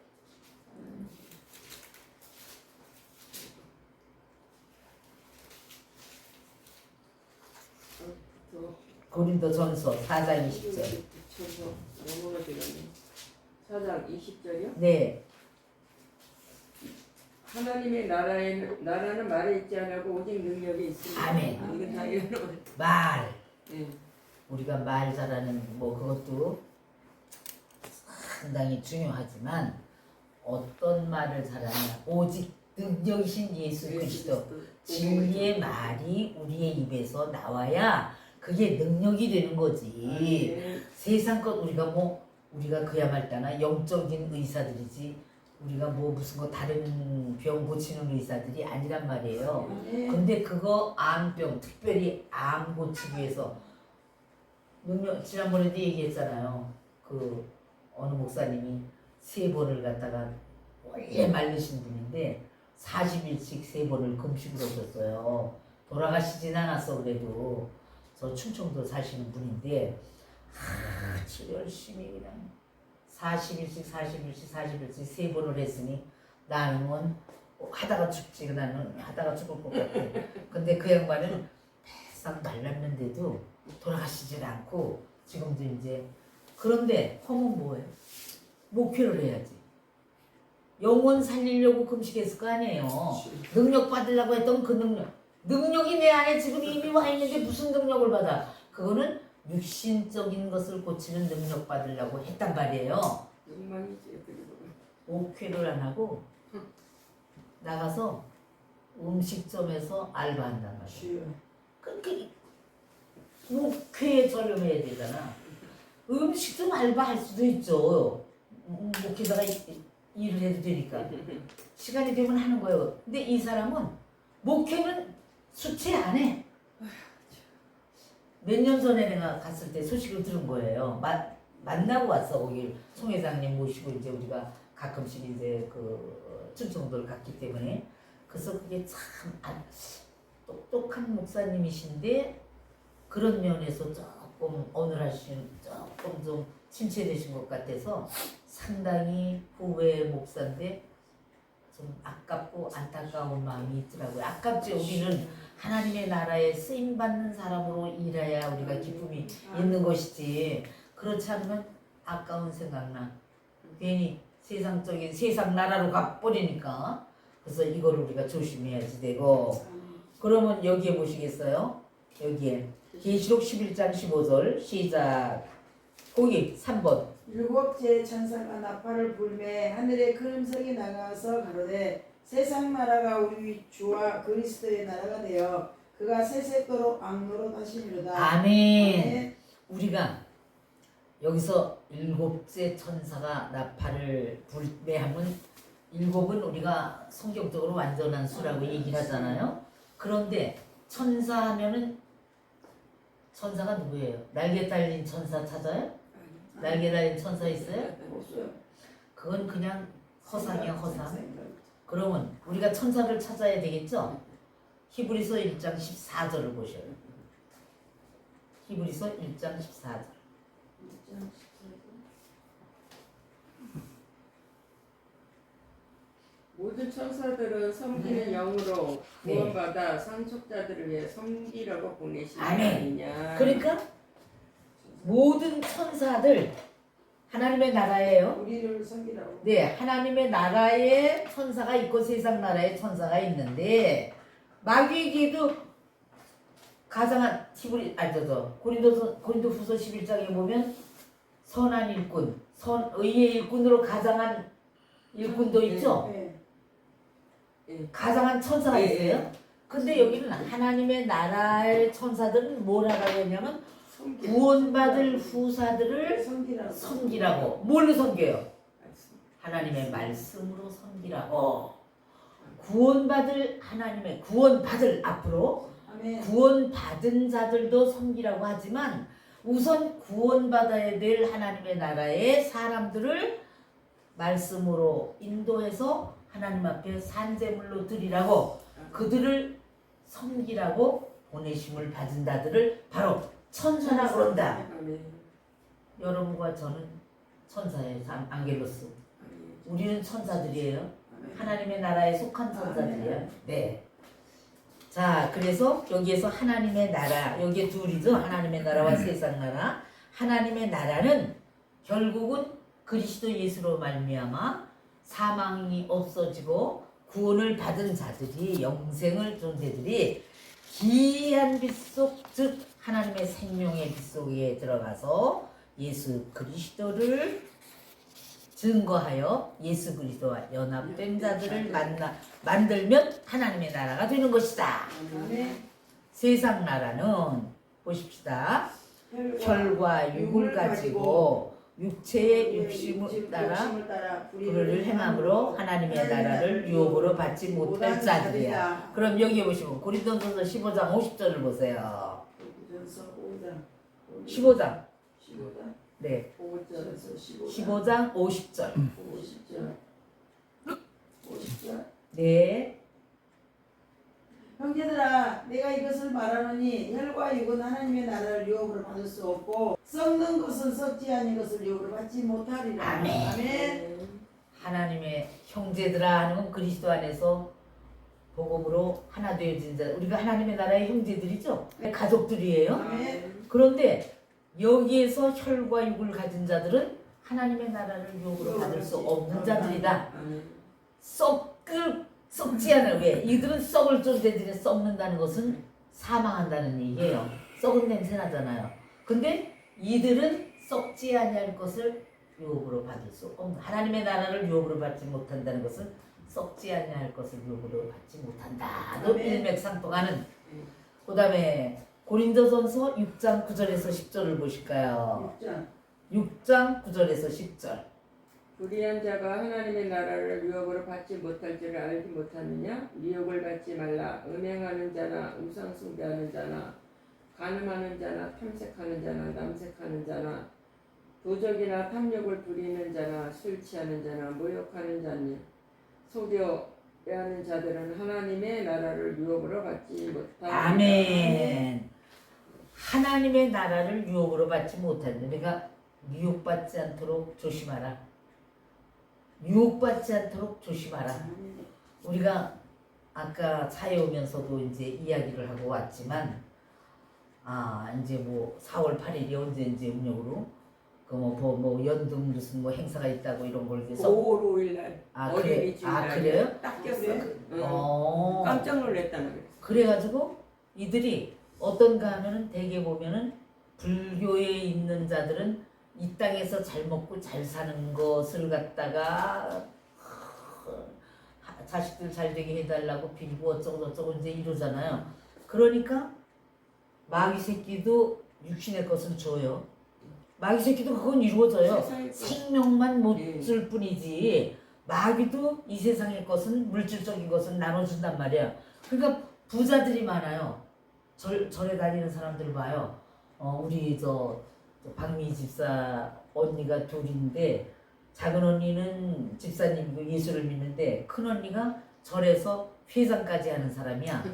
A: 고린도전서 4장 20절.
C: 저서 넘어가 되겠네. 4장 20절이요?
A: 네.
C: 하나님의 나라는 말에 있지 않고 오직 능력에 있습니다.
A: 아멘.
C: 이건 다 이런
A: 말.
C: 네.
A: 우리가 말 잘하는 뭐 그것도 상당히 중요하지만 어떤 말을 잘하냐 오직 능력이신 예수 그리스도 진리의 말이 우리의 입에서 나와야 그게 능력이 되는 거지. 세상 것 우리가 그야말따나 영적인 의사들이지 우리가 뭐 무슨 거 다른 병 고치는 의사들이 아니란 말이에요. 근데 그거 암병 특별히 암 고치기 위해서 능력 지난번에도 얘기했잖아요. 그 어느 목사님이 3번을 갖다가 원래 말르신 분인데 40일씩 3번을 금식을 하셨어요. 돌아가시진 않았어. 그래도 저 충청도 사시는 분인데 아주 열심히 그냥 40일씩 3번을 했으니 나는 하다가 죽지. 나는 하다가 죽을 것 같아. 근데 그 양반은 싹 말랐는데도 돌아가시질 않고 지금도 이제 그런데 험은 뭐예요? 목회를 해야지. 영혼 살리려고 금식했을 거 아니에요. 능력 받으려고 했던 그 능력이 내 안에 지금 이미 와 있는데 무슨 능력을 받아? 그거는 육신적인 것을 고치는 능력 받으려고 했단 말이에요.
C: 욕망이지. 그리고
A: 목회를 안 하고 나가서 음식점에서 알바한단 말이에요. 그러니까 목회에 전념해야 되잖아. 음식점 알바할 수도 있죠. 목회다가 일을 해도 되니까. 시간이 되면 하는 거예요. 근데 이 사람은 목회는 수치 안 해. 몇 년 전에 내가 갔을 때 소식을 들은 거예요. 만나고 왔어. 거기 송 회장님 모시고 이제 우리가 가끔씩 이제 그 충청도를 갔기 때문에. 그래서 그게 참 똑똑한 목사님이신데 그런 면에서 조금 어눌하신, 조금 좀 침체되신 것 같아서 상당히 후회 목사인데 좀 아깝고 안타까운 마음이 있더라고요. 아깝지. 우리는 하나님의 나라에 쓰임받는 사람으로 일해야 우리가 기쁨이 있는 것이지. 그렇지 않으면 아까운 생각나. 괜히 세상적인 세상 나라로 가버리니까. 그래서 이걸 우리가 조심해야지 되고. 그러면 여기에 보시겠어요? 여기에 계시록 11장 15절 시작. 거기 3번.
B: 일곱째 천사가 나팔을 불매 하늘에 큰 음성이 나가서 가로되 세상 나라가 우리 주와 그리스도의 나라가 되어 그가 세세토록 악노로 하시리로다.
A: 아멘. 우리가 여기서 일곱째 천사가 나팔을 불매하면 일곱은 우리가 성경적으로 완전한 수라고 얘기를 하잖아요. 그런데 천사 하면은 천사가 누구예요? 날개 달린 천사 찾아요? 날개 달린 천사 있어요?
B: 없어요.
A: 그건 그냥 허상이야, 허상. 그러면 우리가 천사를 찾아야 되겠죠? 히브리서 1장 14절을 보셔요. 히브리서 1장 14절.
C: 모든 천사들은 섬기는 영으로 구원받아 상속자들을 위해 섬기라고 보내신 게
A: 아멘.
C: 아니냐.
A: 그러니까 모든 천사들 하나님의 나라예요.
B: 우리를 섬기라고.
A: 네, 하나님의 나라에 천사가 있고 세상 나라에 천사가 있는데 마귀에게도 가장한 고린도후서 11장에 보면 선한 일꾼, 의의 일꾼으로 가장한 일꾼도 있죠.
B: 네.
A: 가장한 천사가 있어요. 근데 여기는 하나님의 나라의 천사들은 뭘 하라고 했냐면 구원받을 후사들을
B: 섬기라고.
A: 섬기라고. 뭘로 섬겨요? 하나님의 말씀으로 섬기라고. 구원받을 하나님의 구원받을 앞으로
B: 아멘.
A: 구원받은 자들도 섬기라고 하지만 우선 구원받아야 될 하나님의 나라의 사람들을 말씀으로 인도해서 하나님 앞에 산제물로 드리라고 그들을 섬기라고 보내심을 받은 자들을 바로 천사라 그런다.
C: 아멘.
A: 여러분과 저는 천사예요. 안겔로스.
C: 아멘.
A: 우리는 천사들이에요. 하나님의 나라에 속한 천사들이에요. 네. 자, 그래서 여기에서 하나님의 나라, 여기에 둘이죠. 하나님의 나라와 세상 나라. 하나님의 나라는 결국은 그리스도 예수로 말미암아 사망이 없어지고 구원을 받은 자들이 영생을 준 자들이 기이한 빛 속, 즉 하나님의 생명의 빛 속에 들어가서 예수 그리스도를 증거하여 예수 그리스도와 연합된 자들을 만들면 하나님의 나라가 되는 것이다.
B: 아멘.
A: 세상 나라는 보십시다. 혈과 육을 가지고 육체의 욕심을 따라 불의를 행함으로 하나님의 나라를 유업으로 받지 못할 자들이야. 그럼 여기 보시면 고린도전서 15장 50절을 보세요. 15장.
B: 15장.
A: 네.
B: 15장.
A: 15장 50절.
B: 50절. 50절.
A: 네.
B: 형제들아 내가 이것을 말하노니 혈과 육은 하나님의 나라를 유업으로 받을 수 없고 썩는 것은 썩지 않은 것을 유업으로 받지 못하리라.
A: 아멘.
B: 아멘.
A: 하나님의 형제들아 하는 그리스도 안에서 복음으로 하나 되어진 자. 우리가 하나님의 나라의 형제들이죠. 가족들이에요.
B: 아멘.
A: 그런데 여기에서 혈과 육을 가진 자들은 하나님의 나라를 유업으로 받을 수 없는 자들이다.
C: 아멘.
A: 썩지 않아요. 왜? 이들은 썩을 존재들이 썩는다는 것은 사망한다는 얘기예요. 썩은 냄새 나잖아요. 근데 이들은 썩지 아니할 것을 유업으로 받을 수 없는, 하나님의 나라를 유업으로 받지 못한다는 것은 썩지 아니할 것을 유업으로 받지 못한다. 너 일맥상통하는. 그 다음에 고린도전서 6장 9절에서 10절을 보실까요? 6장 9절에서 10절.
C: 불의한 자가 하나님의 나라를 유업으로 받지 못할 줄을 알지 못하느냐? 미혹을 받지 말라. 음행하는 자나 우상 숭배하는 자나 간음하는 자나 탐색하는 자나 남색하는 자나 도적이나 탐욕을 부리는 자나 술 취하는 자나 모욕하는 자니 속여하는 자들은 하나님의 나라를 유업으로 받지 못하리라.
A: 아멘. 하나님의 나라를 유혹으로 받지 못한다. 그러니까 유혹받지 않도록 조심하라. 유혹받지 않도록 조심하라. 우리가 아까 차에 오면서도 이제 이야기를 하고 왔지만, 이제 뭐 4월 8일이 언제 이제 음력으로 뭐 연등 무슨 뭐 행사가 있다고 이런 걸 이제
C: 5월 5일 날 어린이 주일
A: 그래요?
C: 딱 꼈어.
A: 어.
C: 깜짝 놀랐다는 거예요.
A: 그래가지고 이들이 어떤가 하면은 대개 보면은 불교에 있는 자들은 이 땅에서 잘 먹고 잘 사는 것을 갖다가 자식들 잘 되게 해달라고 빌고 어쩌고 저쩌고 이제 이러잖아요. 그러니까 마귀 새끼도 육신의 것을 줘요. 마귀 새끼도 그건 이루어져요.
C: 세상의 것.
A: 생명만 못
C: 예.
A: 줄 뿐이지 마귀도 이 세상의 것은 물질적인 것은 나눠준단 말이야. 그러니까 부자들이 많아요. 절에 다니는 사람들 봐요. 우리 저 박미 집사 언니가 둘인데 작은 언니는 집사님이고 예수를 믿는데 큰 언니가 절에서 회장까지 하는 사람이야.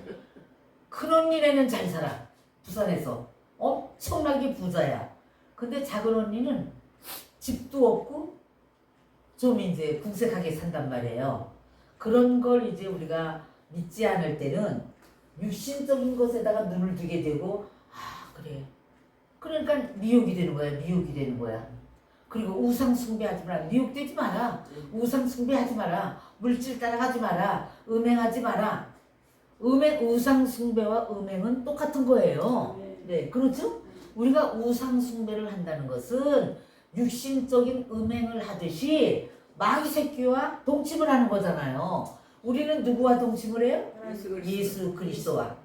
A: 큰 언니네는 잘 살아. 부산에서 엄청나게 부자야. 근데 작은 언니는 집도 없고 좀 이제 궁색하게 산단 말이에요. 그런 걸 이제 우리가 믿지 않을 때는 육신적인 것에다가 눈을 두게 되고 그래. 그러니까 미혹이 되는 거야. 미혹이 되는 거야. 그리고 우상 숭배하지 마라. 미혹되지 마라. 우상 숭배하지 마라. 물질 따라가지 마라. 음행하지 마라. 우상 숭배와 음행은 똑같은 거예요. 네, 그렇죠? 우리가 우상 숭배를 한다는 것은 육신적인 음행을 하듯이 마귀 새끼와 동침을 하는 거잖아요. 우리는 누구와 동침을 해요? 예수 그리스도와.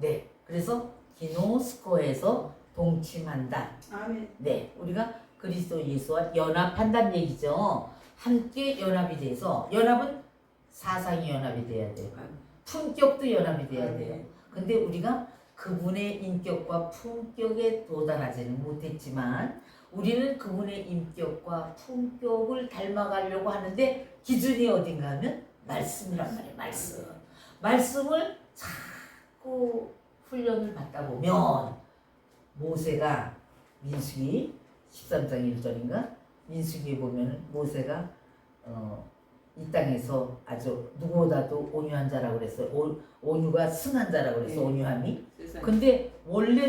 A: 네, 그래서 기노스코에서 동침한다.
B: 아멘.
A: 네, 우리가 그리스도 예수와 연합한다는 얘기죠. 함께 연합이 돼서 연합은 사상이 연합이 돼야 돼요. 품격도 연합이 돼야 돼요. 근데 우리가 그분의 인격과 품격에 도달하지는 못했지만 우리는 그분의 인격과 품격을 닮아가려고 하는데 기준이 어딘가 하면 말씀이란 말이에요. 말씀. 말씀을 자꾸 훈련을 받다 보면 모세가 민수기 13장 1절인가 민수기에 보면 모세가 이 땅에서 아주 누구보다도 온유한 자라고 그랬어요. 온유가 승한 자라고 그랬어.
C: 네.
A: 온유함이.
C: 세상에.
A: 근데 원래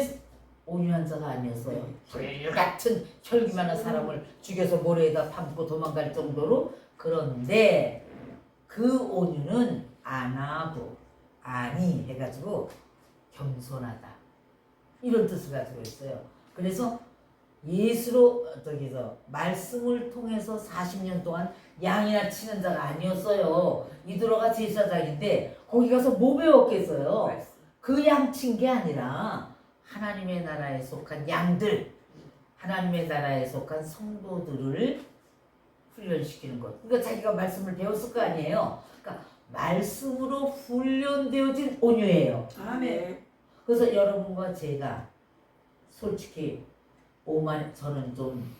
A: 온유한 자가 아니었어요. 불같은 혈기만한 사람을 죽여서 모래에다 파묻고 도망갈 정도로. 그런데 그 온유는 아나부 아니 해가지고 겸손하다 이런 뜻을 가지고 있어요. 그래서 예수로 저기서 말씀을 통해서 40년 동안 양이나 치는 자가 아니었어요. 이드로가 제사장인데 거기 가서 뭐 배웠겠어요? 그 양 친 게 아니라 하나님의 나라에 속한 양들, 하나님의 나라에 속한 성도들을 훈련시키는 것. 그러니까 자기가 말씀을 배웠을 거 아니에요. 그러니까 말씀으로 훈련되어진 온유예요.
B: 아멘.
A: 그래서 여러분과 제가 솔직히 저는 좀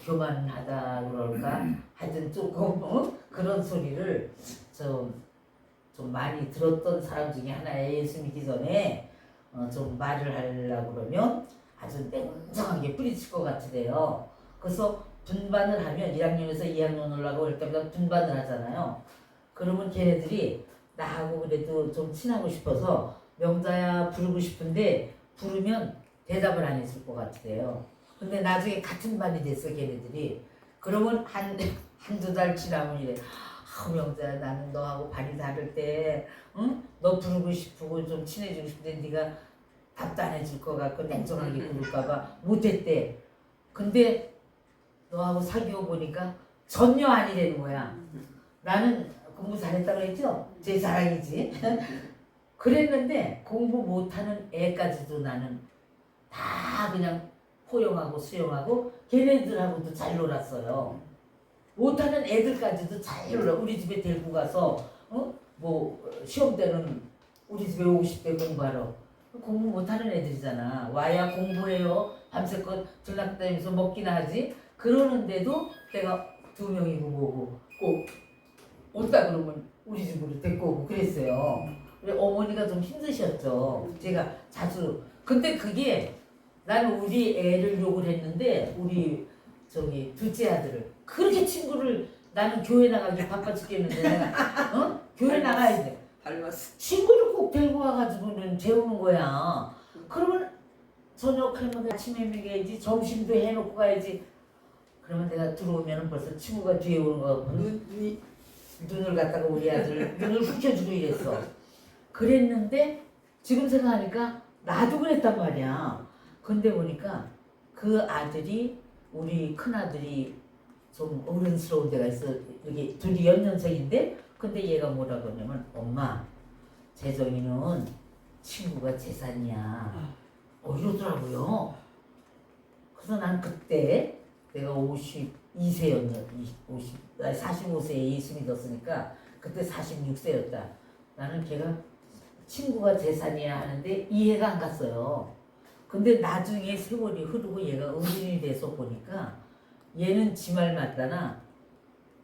A: 교만하다 그럴까 하여튼 조금 그런 소리를 좀 많이 들었던 사람 중에 하나예요. 예수 믿기 전에 좀 말을 하려고 그러면 아주 냉정하게 뿌리칠 것 같으래요. 그래서 분반을 하면 1학년에서 2학년 올라가고 할 때마다 분반을 하잖아요. 그러면 걔네들이 나하고 그래도 좀 친하고 싶어서 명자야 부르고 싶은데 부르면 대답을 안 해줄 것 같아요. 근데 나중에 같은 반이 됐어 걔네들이. 그러면 한두 달 지나면 이래. 명자야 나는 너하고 반이 다를 때 응? 너 부르고 싶고 좀 친해지고 싶은데 네가 답도 안 해줄 것 같고 냉정하게 부를까봐 못했대. 근데 너하고 사귀어 보니까 전혀 아니라는 거야. 나는 공부 잘했다고 했죠? 제 자랑이지. 그랬는데 공부 못하는 애까지도 나는 다 그냥 포용하고 수용하고 걔네들하고도 잘 놀았어요. 못하는 애들까지도 잘 놀아. 우리 집에 데리고 가서 뭐 시험 때는 우리 집에 오고 싶대 공부하러. 공부 못하는 애들이잖아. 와야 공부해요. 밤새껏 전학다니면서 먹기나 하지. 그러는데도 내가 2명이고 뭐고 꼭 온다 그러면 우리 집으로 데리고 오고 그랬어요. 그래 어머니가 좀 힘드셨죠. 제가 자주. 근데 그게 나는 우리 애를 욕을 했는데 우리 둘째 아들을 그렇게 친구를 나는 교회 나가기 바빠 죽겠는데 내가 교회 나가야 돼.
C: 닮았어.
A: 친구를 꼭 데리고 와가지고는 재우는 거야. 그러면 저녁 하면 아침에 먹여야지 점심도 해놓고 가야지. 그러면 내가 들어오면 벌써 친구가 뒤에 오는 거 같고 눈을 갖다가 우리 아들 눈을 훑혀주고 이랬어. 그랬는데 지금 생각하니까 나도 그랬단 말이야. 근데 보니까 그 그 아들이 우리 큰 아들이 좀 어른스러운 데가 있어. 여기 둘이 연년생인데 근데 얘가 뭐라 그러냐면 엄마 재정이는 친구가 재산이야. 이러더라고요. 그래서 난 그때 내가 52세였나 45세에 예수 믿었으니까 그때 46세였다. 나는 걔가 친구가 재산이야 하는데 이해가 안 갔어요. 근데 나중에 세월이 흐르고 얘가 어른이 돼서 보니까 얘는 지 말 맞다나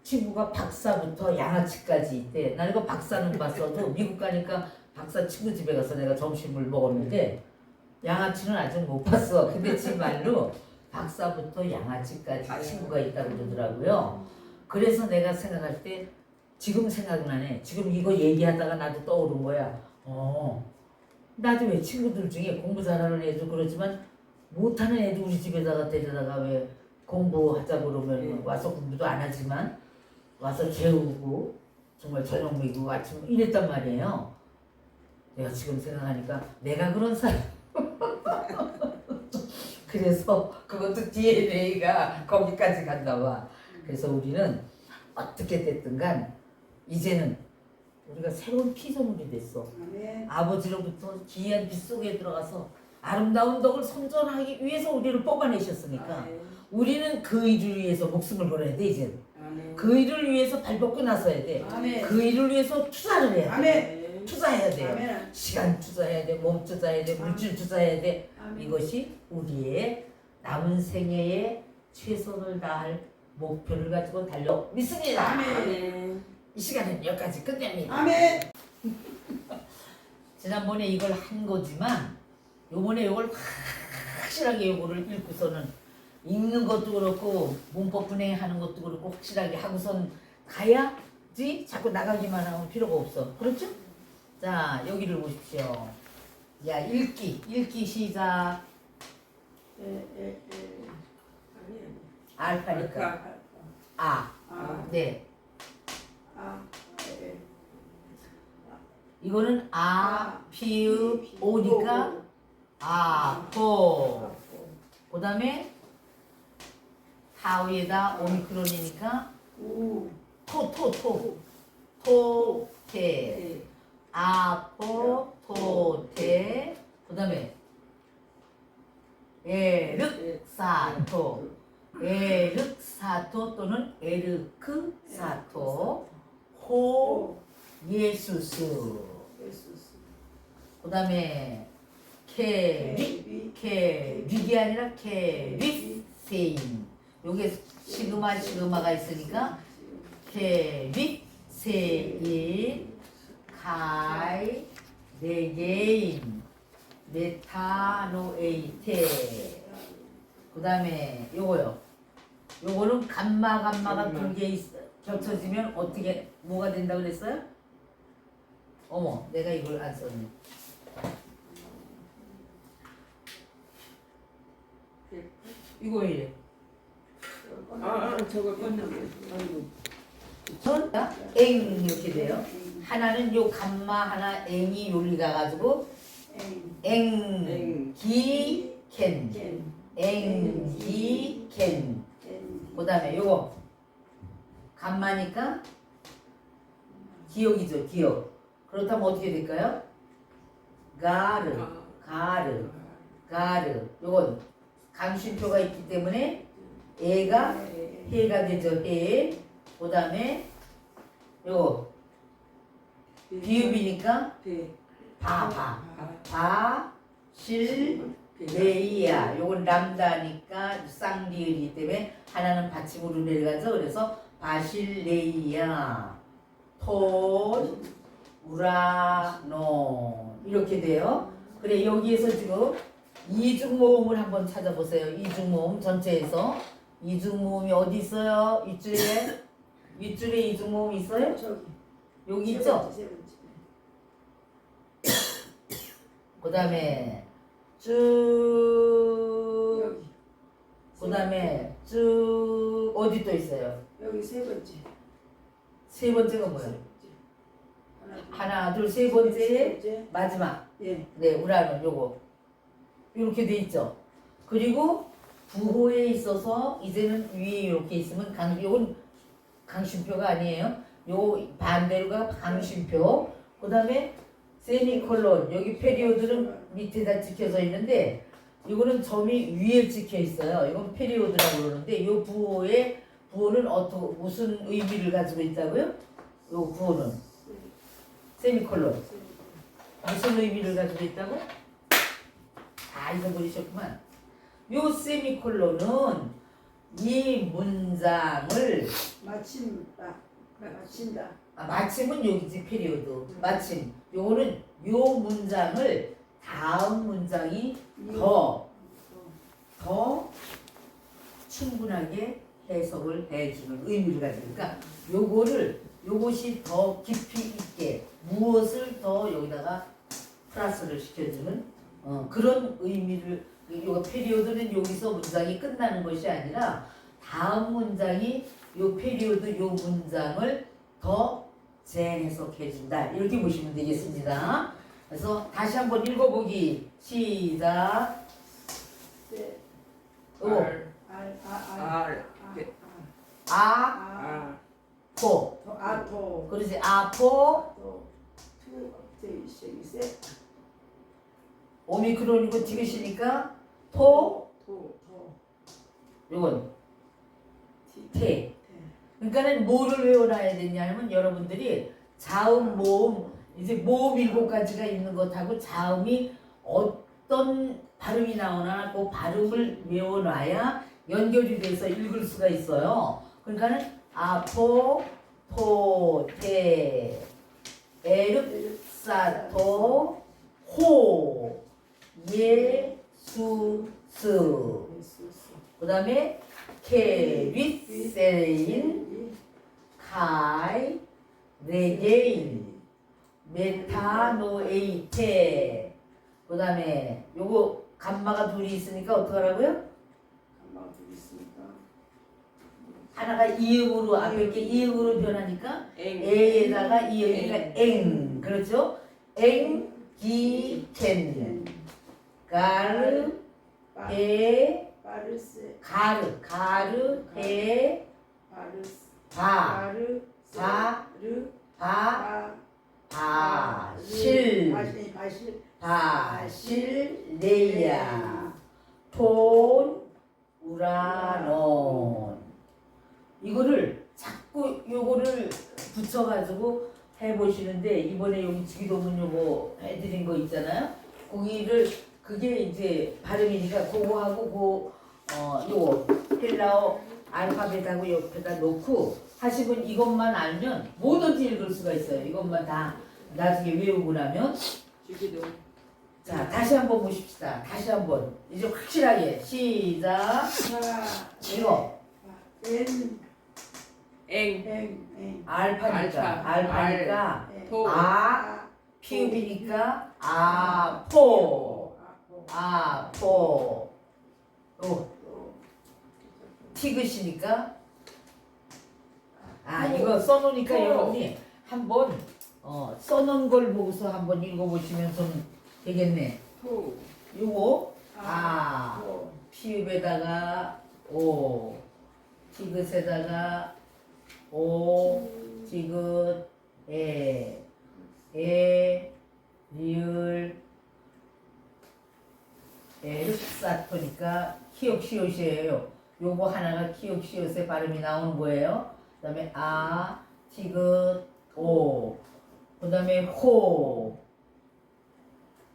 A: 친구가 박사부터 양아치까지 있대. 나 이거 박사는 봤어도 미국 가니까 박사 친구 집에 가서 내가 점심을 먹었는데 양아치는 아직 못 봤어. 근데 지 말로 박사부터 양아치까지 친구가 있다고 그러더라고요. 그래서 내가 생각할 때 지금 생각나네. 지금 이거 얘기하다가 나도 떠오른 거야. 나도 왜 친구들 중에 공부 잘하는 애도 그렇지만 못하는 애도 우리 집에다가 데려다가 왜 공부하자 그러면 와서 공부도 안 하지만 와서 재우고 정말 저녁 먹이고 아침 이랬단 말이에요. 내가 지금 생각하니까 내가 그런 사람. 그래서 그것도 DNA가 거기까지 갔나 봐. 그래서 우리는 어떻게 됐든 간 이제는 우리가 새로운 피조물이 됐어.
B: 아멘.
A: 아버지로부터 기이한 빛 속에 들어가서 아름다운 덕을 선전하기 위해서 우리를 뽑아내셨으니까 우리는 그 일을 위해서 목숨을 걸어야 돼. 이제 그 일을 위해서 발벗고 나서야 돼.
B: 아멘.
A: 그 일을 위해서 투자를 해야 돼.
B: 아멘.
A: 투자해야 돼요.
B: 아멘.
A: 시간 투자해야 돼. 몸 투자해야 돼. 물질 투자해야 돼.
B: 아멘.
A: 이것이 우리의 남은 생애에 최선을 다할 목표를 가지고 달려 믿습니다.
B: 아멘.
A: 이 시간은 여기까지 끝냅니다.
B: 아멘.
A: 지난번에 이걸 한 거지만 요번에 이걸 확실하게 요거를 읽고서는 읽는 것도 그렇고 문법 분해하는 것도 그렇고 확실하게 하고선 가야지 자꾸 나가기만 하면 필요가 없어. 그렇죠? 자 여기를 보십시오. 야 읽기 시작. 알파니까 네. 이거는 피읍 오니까 아포. 그 다음에 하위에다 오미크론이니까 토테 아포 토테. 그 다음에 에륵사토 또는 에르크사토 호 예수스. 그 다음에 케릭이 아니라 케릭세인. 요게 시그마가 있으니까 케릭세인 카이 네게인 메타노에이테. 그 다음에 요거요. 요거는 감마가 두 개 겹쳐지면 어떻게 뭐가 된다고 그랬어요? 어머 내가 이걸 안 썼네. 이거 왜 이래?
C: 저거 끝나고.
A: 엥 이렇게 돼요. 하나는 요 감마 하나 엥이 요리 가가지고 엥기캔 엥기캔. 그 다음에 요거 감마니까 기억이죠. 기억. 그렇다면 어떻게 될까요? 가르. 요건 감쉼표가 있기 때문에 애가 해가 되죠. 해. 그 다음에 요거 비읍이니까 바실레이야. 요건 람다니까 쌍리을이기 때문에 하나는 받침으로 내려가죠. 그래서 바실레이야 톤 우라노 이렇게 돼요. 그래 여기에서 지금 이중모음을 한번 찾아보세요. 이중모음 전체에서 이중모음이 어디 있어요? 윗줄에 이중모음 있어요? 여기 있죠? 그 다음에 쭉, 그 다음에 쭉 어디 또 있어요?
B: 여기 세 번째.
A: 세 번째가 뭐예요? 하나, 둘, 세 번째에 마지막.
B: 예.
A: 네, 우라는 요거 이렇게 돼 있죠. 그리고 부호에 있어서 이제는 위에 이렇게 있으면 요건 강심표가 아니에요. 요 반대로가 강심표. 그다음에 세미콜론 여기 페리오드는 밑에다 찍혀져 있는데 이거는 점이 위에 찍혀 있어요. 이건 페리오드라고 그러는데 요 부호는 무슨 의미를 가지고 있다고요? 요 부호는 세미콜론 무슨 의미를 가지고 있다고? 다 잊어버리셨구만. 요 세미콜론은 이 문장을
B: 마친다.
A: 마침은 여기지 피리오드. 마침. 요거는 요 문장을 다음 문장이 더 충분하게 해석을 해주는 의미를 가지고. 그러니까 요것이 더 깊이 있게 무엇을 더 여기다가 플러스를 시켜주는 그런 의미를. 요 피리오드는 여기서 문장이 끝나는 것이 아니라 다음 문장이 요 피리오드 요 문장을 더 재해석해준다 이렇게 보시면 되겠습니다. 그래서 다시 한번 읽어보기 시작. 아포 그러지 아포 오미크론이고 디귿이니까 요건 태. 그러니까는 뭐를 외워놔야 되냐면 여러분들이 자음, 모음, 이제 모음 7가지가 있는 것하고 자음이 어떤 발음이 나오나 그 발음을 외워놔야 연결이 돼서 읽을 수가 있어요. 그러니까는 아포, 포, 테, 에르사토, 호, 예, 수, 스. 그 다음에 케리세인, 카이, 레게인, 메타노에이테. 그 다음에 요거 감마가 둘이 있으니까 어떡하라고요? 하나가 이음으로 앞에 게 이음으로 변하니까 에에다가 이음이니까 엥. 그렇죠? 엥, 기, 켄, 가르, 에, 가르, 해, 바실레야, 톤, 우라논. 이거를 자꾸 요거를 붙여가지고 해보시는데 이번에 여기 지기도문 요거 해드린 거 있잖아요. 그게 이제 발음이니까 그거하고 요거 헬라어 알파벳하고 옆에다 놓고 하시면 이것만 알면 뭐든지 읽을 수가 있어요. 이것만 다 나중에 외우고 나면. 자, 다시 한번 보십시다. 다시 한번 이제 확실하게 시작. 이거 알파니까 피읍이니까 아포. 티귿이니까 이거 써놓으니까 여러분이 한번 써놓은 걸 보고서 한번 읽어보시면 좀 되겠네. 요거 피읍에다가 오, 티귿에다가 오, 티귿, 에, 리을, 에르사토니까 키읔시옷이에요. 요거 하나가 키읔시옷의 발음이 나오는 거예요. 그 다음에 티귿, 오, 그 다음에 호,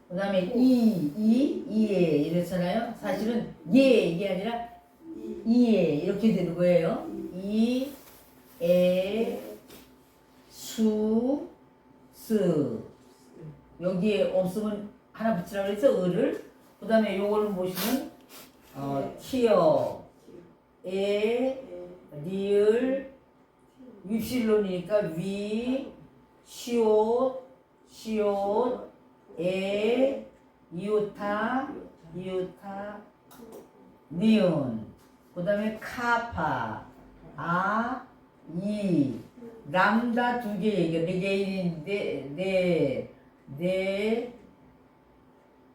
A: 그 다음에 이에 이렇잖아요. 사실은 이게 아니라 이에 이렇게 되는 거예요. 수, 스. 여기에 없으면 하나 붙이라고 그랬죠? 을을. 그 다음에 요거를 보시면 티어, 리을, 윕실론이니까 위, 시옷, 이오타, 니은. 그 다음에 카파, 람다 2개 얘기해. 4개인데,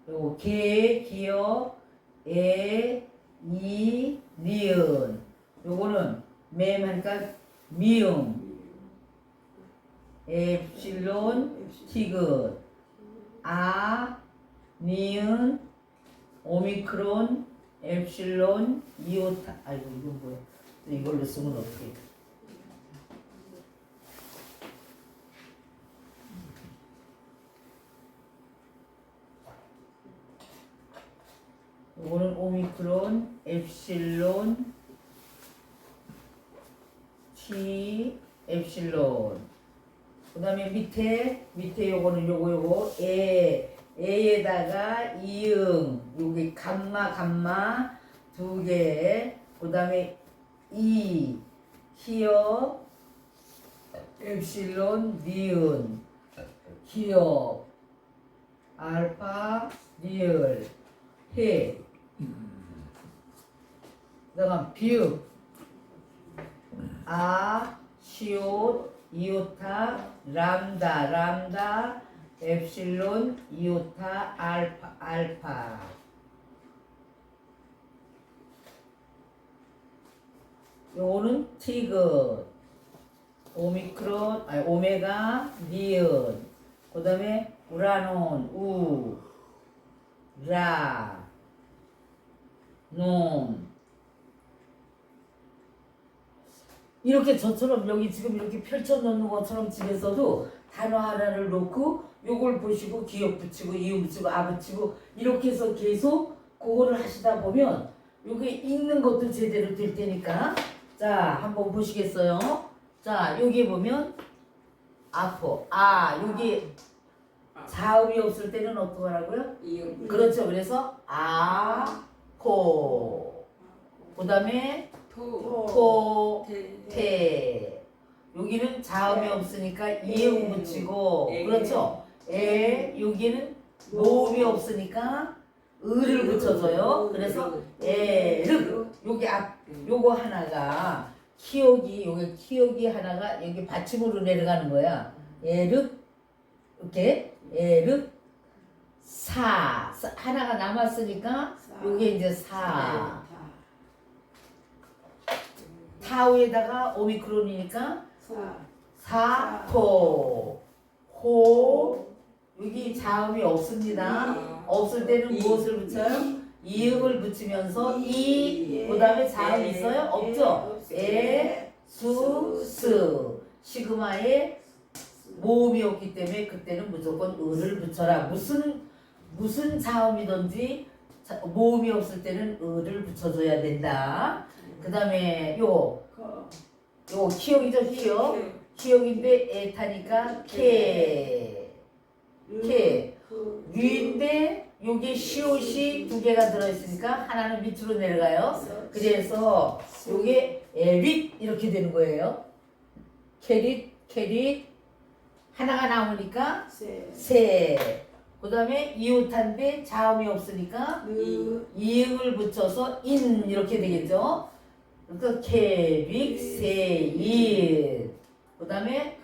A: 요거 개, 기어, 이, 니은. 요거는 맴 하니까 미음. 엡실론, 티귿. 아, 니은, 오미크론, 엡실론, 이오타. 아이고, 이건 뭐야. 이걸로 쓰면 어떻게. 요거는 오미크론, 엡실론, T, 엡실론. 그 다음에 밑에 요거는 요거, 에에다가 이응, 여기 감마 두 개. 그 다음에 이, 히어, 엡실론, 니은, 기억, 알파, 리을, 해. 그다음 비읍, 아, 시옷, 이오타, 람다, 엡실론, 이오타, 알파. 요거는 티귿, 오미크론, 아니 오메가, 니은. 그다음에 우라논, 우, 라, 놈. 이렇게 저처럼 여기 지금 이렇게 펼쳐 놓는 것처럼 집에서도 단어 하나를 놓고 요걸 보시고 기억 붙이고 이음 붙이고 아 붙이고 이렇게 해서 계속 그거를 하시다 보면 요게 읽는 것도 제대로 될 테니까 자 한번 보시겠어요? 자 여기 보면 아포 여기 자음이 없을 때는 어떻게 하라고요?
C: 이응.
A: 그렇죠. 그래서 아포 그 다음에
C: 토.
A: 태 여기는 자음이 없으니까 이응 붙이고 그렇죠. 여기는 모음이 없으니까 을을 붙여줘요. 그래서 에르 여기 요거 하나가 키역이 하나가 여기 받침으로 내려가는 거야. 에르 이렇게 에르 사 하나가 남았으니까 요게 이제 사 타우에다가 오미크론이니까 사토 호 여기 자음이 없습니다. 없을 때는 무엇을 붙여요? 이음을 붙이면서 그 다음에 자음 있어요? 없죠? 수 시그마에 모음이 없기 때문에 그때는 무조건 을을 붙여라. 무슨 자음이든지 모음이 없을 때는 을을 붙여줘야 된다. 그 다음에 요 키역이죠. 키역인데 에타니까 위인데 여기 시옷이 두 개가 들어있으니까 하나는 밑으로 내려가요. 그래서 요게 에릿 이렇게 되는 거예요. 캐릿 하나가 남으니까 세. 그 다음에 이오타인데 자음이 없으니까 이응을 붙여서 인 이렇게 되겠죠. 그러니까 캐릭 세인. 그 다음에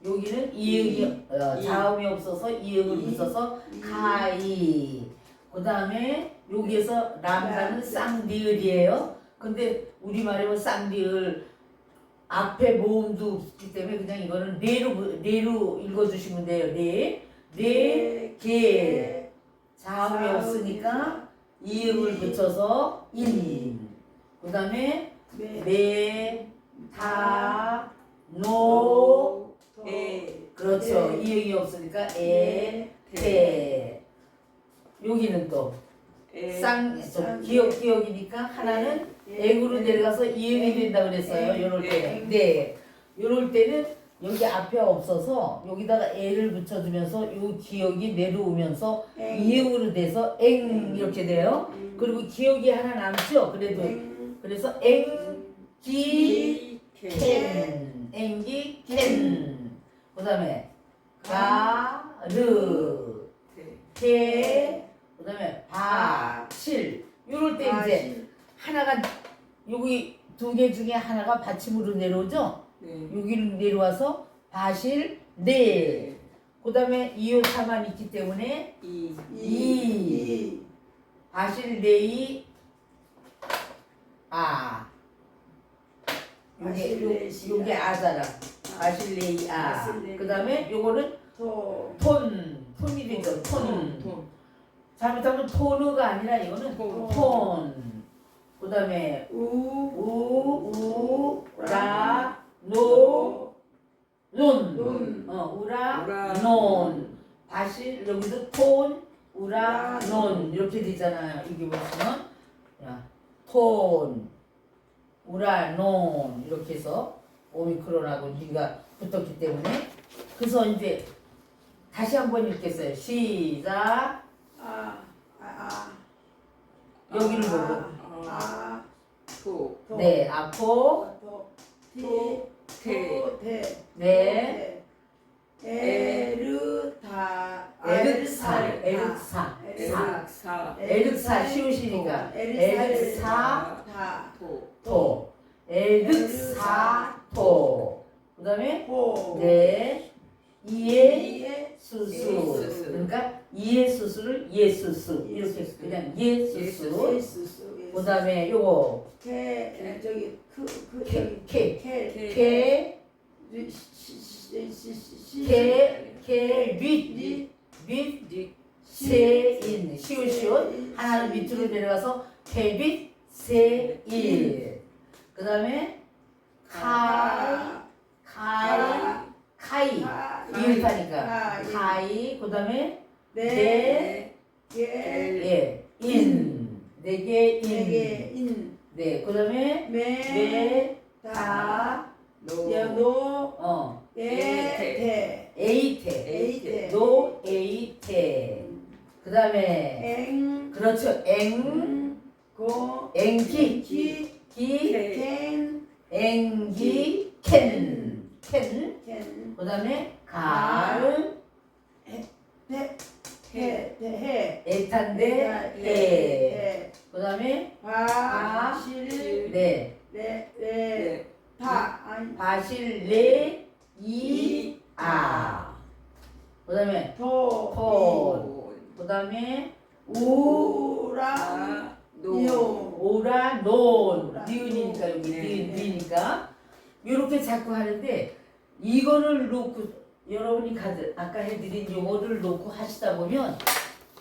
A: 여기는 이응이 자음이 없어서 이응을 붙여서 카이. 그 다음에 여기에서 람다는 쌍리을이에요. 근데 우리말에 쌍리을 앞에 모음도 없기 때문에 그냥 이거는 네로 읽어주시면 돼요. 개 자음이 없으니까 이음을 붙여서 인. 그 다음에 노 그렇죠. 이응이 없으니까 여기는 또 기억이니까 하나는 액으로 내려가서 이응이 된다 그랬어요. 요럴 때는. 네. 요럴 때는 여기 앞에 없어서 여기다가 애를 붙여주면서 요 기억이 내려오면서 이응으로 돼서 앵 이렇게 돼요. 그리고 기억이 하나 남죠. 그래서 앵기 캔. 그 다음에 가르 그 다음에 바칠. 요럴 때 이제 하나가 여기 두 개 중에 하나가 받침으로 내려오죠. 여기로 내려와서 바실 그 다음에 이오타만 있기 때문에 바실 네이 아.
B: 아실레시아.
A: 요게 아잖아. 아실레이아.
B: 아실레이아.
A: 그 다음에 요거는 톤이 되죠. 톤. 잘못하면 토너가 아니라 이거는
C: 톤.
A: 톤. 그 다음에 라,
B: 논.
A: 논. 우라, 논. 바실, 여기도 톤, 우라, 논. 이렇게 되잖아요. 이게 보시면. 야, 톤, 우라, 논. 이렇게 해서 오미크론하고 니가 붙었기 때문에. 그래서 이제 다시 한번 읽겠어요. 시작. 여기를 보고.
C: 토.
A: 네, 아포. 네. 에륵사 쉬우시니까
C: 토.
A: 에륵사토. 그 다음에 네 이에수수. 그러니까 이에수수를 예수수 이렇게 그냥 예수수. 그 다음에 요거 윗 세인 시옷 하나는 밑으로 내려가서 캐빗 세일. 그 다음에 카이 이을파니까 카이. 그 다음에 인 4개 인. 네. 그 다음에 에이테 그 다음에 그렇죠. 앵기 캔. 그 다음에 애탄데 해. 그 다음에 바실레 이아. 그 다음에 톤. 그 다음에 오라 논. 니은이니까 여기 니으니까 이렇게 자꾸 하는데 이거를 놓고 여러분이 아까 해드린 요거를 놓고 하시다 보면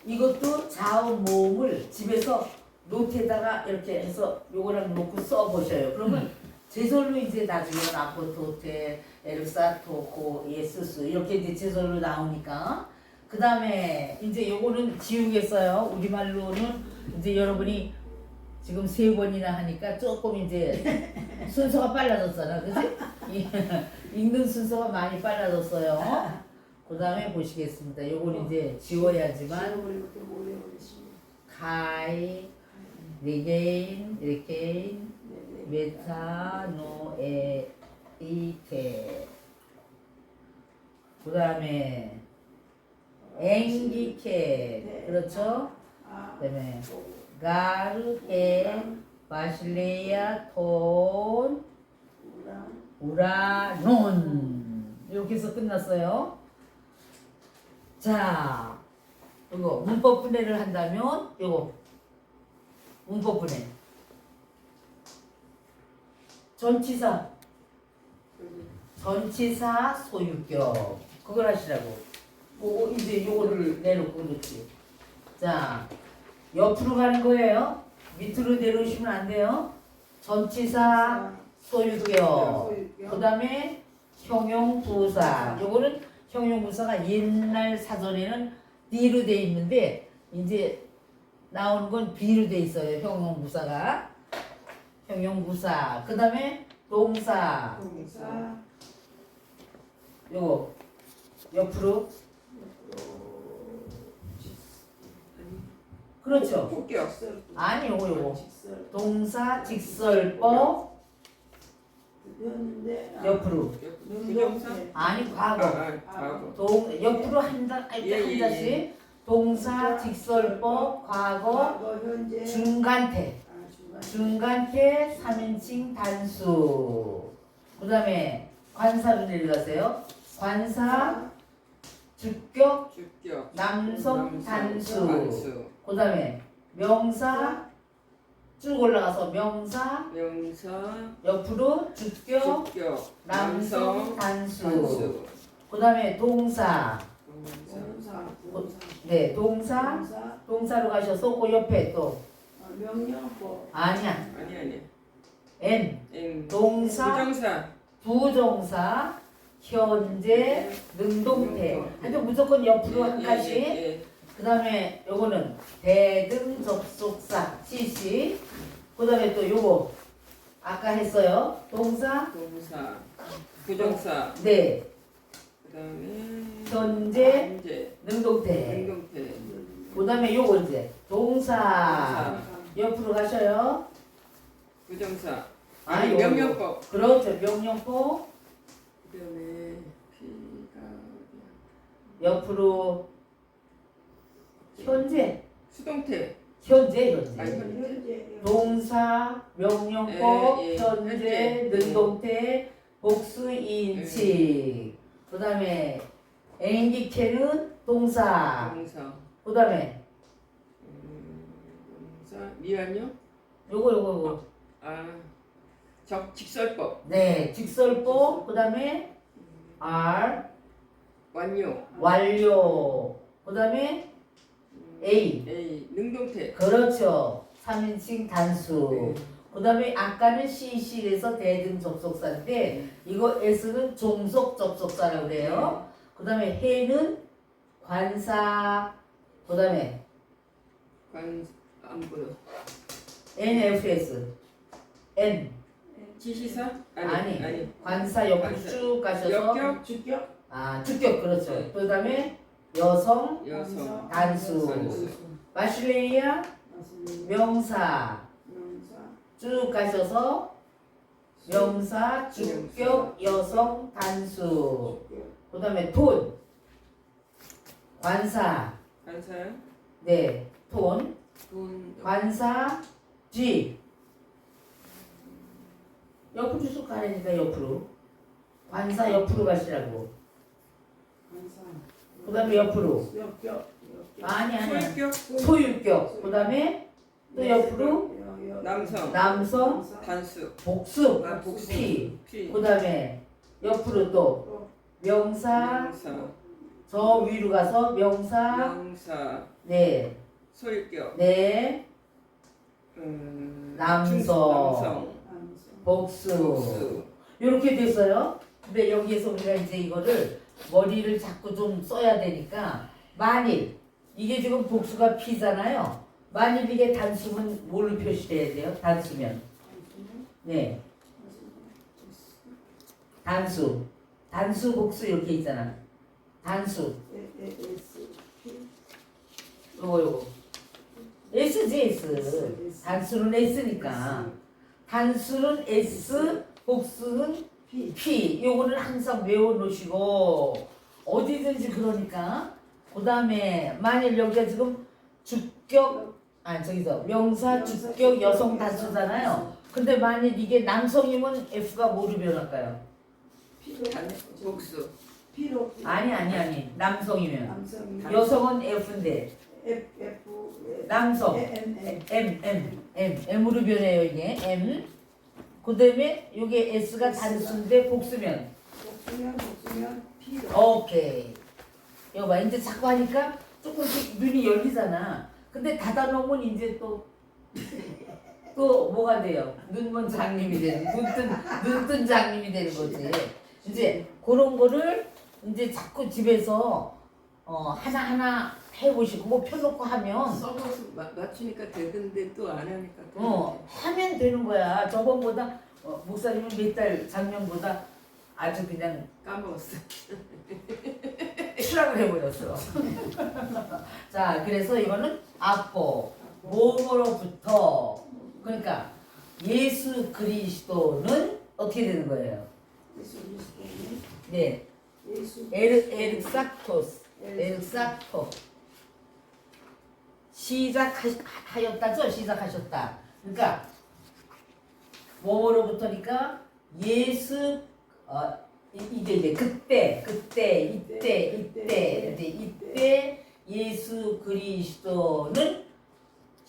A: 이것도 자음 모음을 집에서 노트에다가 이렇게 해서 요거랑 놓고 써보셔요. 그러면 제설로 이제 나중에는 아포토테, 에르사토코, 예수스 이렇게 이제 제설로 나오니까 그 다음에 이제 요거는 지우겠어요. 우리말로는 이제 여러분이 지금 3번이나 하니까 조금 이제 순서가 빨라졌잖아, 그치? 읽는 순서가 많이 빨라졌어요. 그 다음에 보시겠습니다. 요건 이제 지워야지만 카이, 리게인, 메타, 노에, 이테. 그 다음에 앵기케, 그렇죠? 그 다음에 가르케, 바실레야, 톤, 우라논. 이렇게 해서 끝났어요. 자, 이거 문법 분해를 한다면 이거 문법 분해. 전치사 소유격 그걸 하시라고. 뭐 이제 요거를 내놓고 그렇지. 자, 옆으로 가는 거예요. 밑으로 내려오시면 안 돼요. 전치사 소유격. 그 다음에 형용부사. 요거는 형용부사가 옛날 사전에는 D로 돼 있는데 이제 나오는 건 B로 돼 있어요. 형용부사가. 형용부사. 그 다음에 동사. 요거 옆으로. 그렇죠.
C: 폭격.
A: 아니 요거 동사 직설법 옆으로. 아니 과거. 옆으로 한자씩 동사 직설법 과거 중간태 3인칭 단수. 그 다음에 관사로 내려가세요. 관사 주격 남성 단수. 그 다음에 명사 쭉 올라가서 명사, 옆으로 주격, 남성, 단수. 그 다음에 동사. 네, 동사로 가셔서 그 옆에 또
B: 명령법.
A: 아니야.
C: 아니.
A: N. 동사, 부정사, 현재, 능동태. 하여튼 무조건 옆으로 한 가지. 그 다음에 요거는 대등 접속사 CC. 그 다음에 또 요거 아까 했어요. 동사,
C: 부정사.
A: 네.
C: 그다음에
A: 현재, 능동태. 그 다음에 요거 이제 동사. 옆으로 가셔요.
C: 부정사.
A: 아니,
C: 명령법.
A: 그렇죠. 명령법.
C: 그다음에 피가
A: 옆으로 현재.
C: 수동태.
A: 현재.
B: 현재.
A: 동사, 명령법,
C: 예,
A: 현재, 능동태, 복수, 인칭. 그 다음에 앵기캐는 동사. 그 다음에
C: 동사 미완료.
A: 요거.
C: 직설법.
A: 네, 직설법. 그 다음에 R, 완료. 그 다음에 A.
C: 능동태.
A: 그렇죠. 3인칭 단수. 그 다음에 아까는 CC에서 대등 접속사인데 이거 S는 종속 접속사라고 그래요. 그 다음에 해는 관사. 그 다음에
C: 안 보여.
A: NFS. N.
C: 지시사?
A: 아니. 관사 옆으로 쭉 가셔서
C: 주격.
A: 주격. 그렇죠. 그 다음에 여성, 단수. 마실레이아, 명사. 쭉 가셔서 명사, 주격, 여성, 단수. 그 다음에 돈. 관사.
C: 관사요?
A: 네. 돈. 관사, G. 옆으로 쭉 가라니까 옆으로. 관사 옆으로 가시라고. 그 다음에 옆으로. 아니. 소유격. 그 다음에 또 옆으로 남성,
C: 단수.
A: 복수,
C: 복수.
A: P. 그 다음에 옆으로 또 명사. 저 위로 가서 명사. 네.
C: 소유격.
A: 네. 남성. 복수. 이렇게 됐어요. 근데 여기에서 우리가 이제 이거를 머리를 자꾸 좀 써야 되니까 만일 이게 지금 복수가 P잖아요. 만일 이게 단수면 뭘로 표시돼야 돼요? 단수면. 네. 단수. 단수 복수 이렇게 있잖아. 단수. 요거. S지 S. 단수는 S니까. 단수는 S, 복수는 P. 요거는 항상 외워놓으시고 어디든지 그러니까. 그 다음에 만일 여기가 지금 주격 명사, 주격, 여성 단수잖아요. 근데 만일 이게 남성이면 F가 뭐로 변할까요?
C: 복수.
A: 아니. 남성이면. 여성은 F인데. 남성. M으로 변해요 이게. M. 그 다음에 이게 S가 단수인데 복수면.
B: P로.
A: 오케이. 이거 봐. 이제 자꾸 하니까 조금씩 눈이 열리잖아. 근데 닫아놓으면 이제 또 뭐가 돼요? 눈먼 장님이 되는, 눈뜬 장님이 되는 거지. 이제 그런 거를 이제 자꾸 집에서 하나하나 해보시고 뭐 펴놓고 하면
C: 써서 맞추니까 되던데 또 안 하니까
A: 하면 되는 거야. 저번보다 목사님은 몇 달 작년보다 아주 그냥
C: 까먹었어.
A: 추락을 해버렸어. 자, 그래서 이거는 앞보 몸으로부터. 그러니까 예수 그리스도는 어떻게 되는 거예요? 네, 에르삭토스. 시작하였다죠? 시작하셨다. 그러니까 몸으로부터니까 예수 이제 그때 예수 그리스도는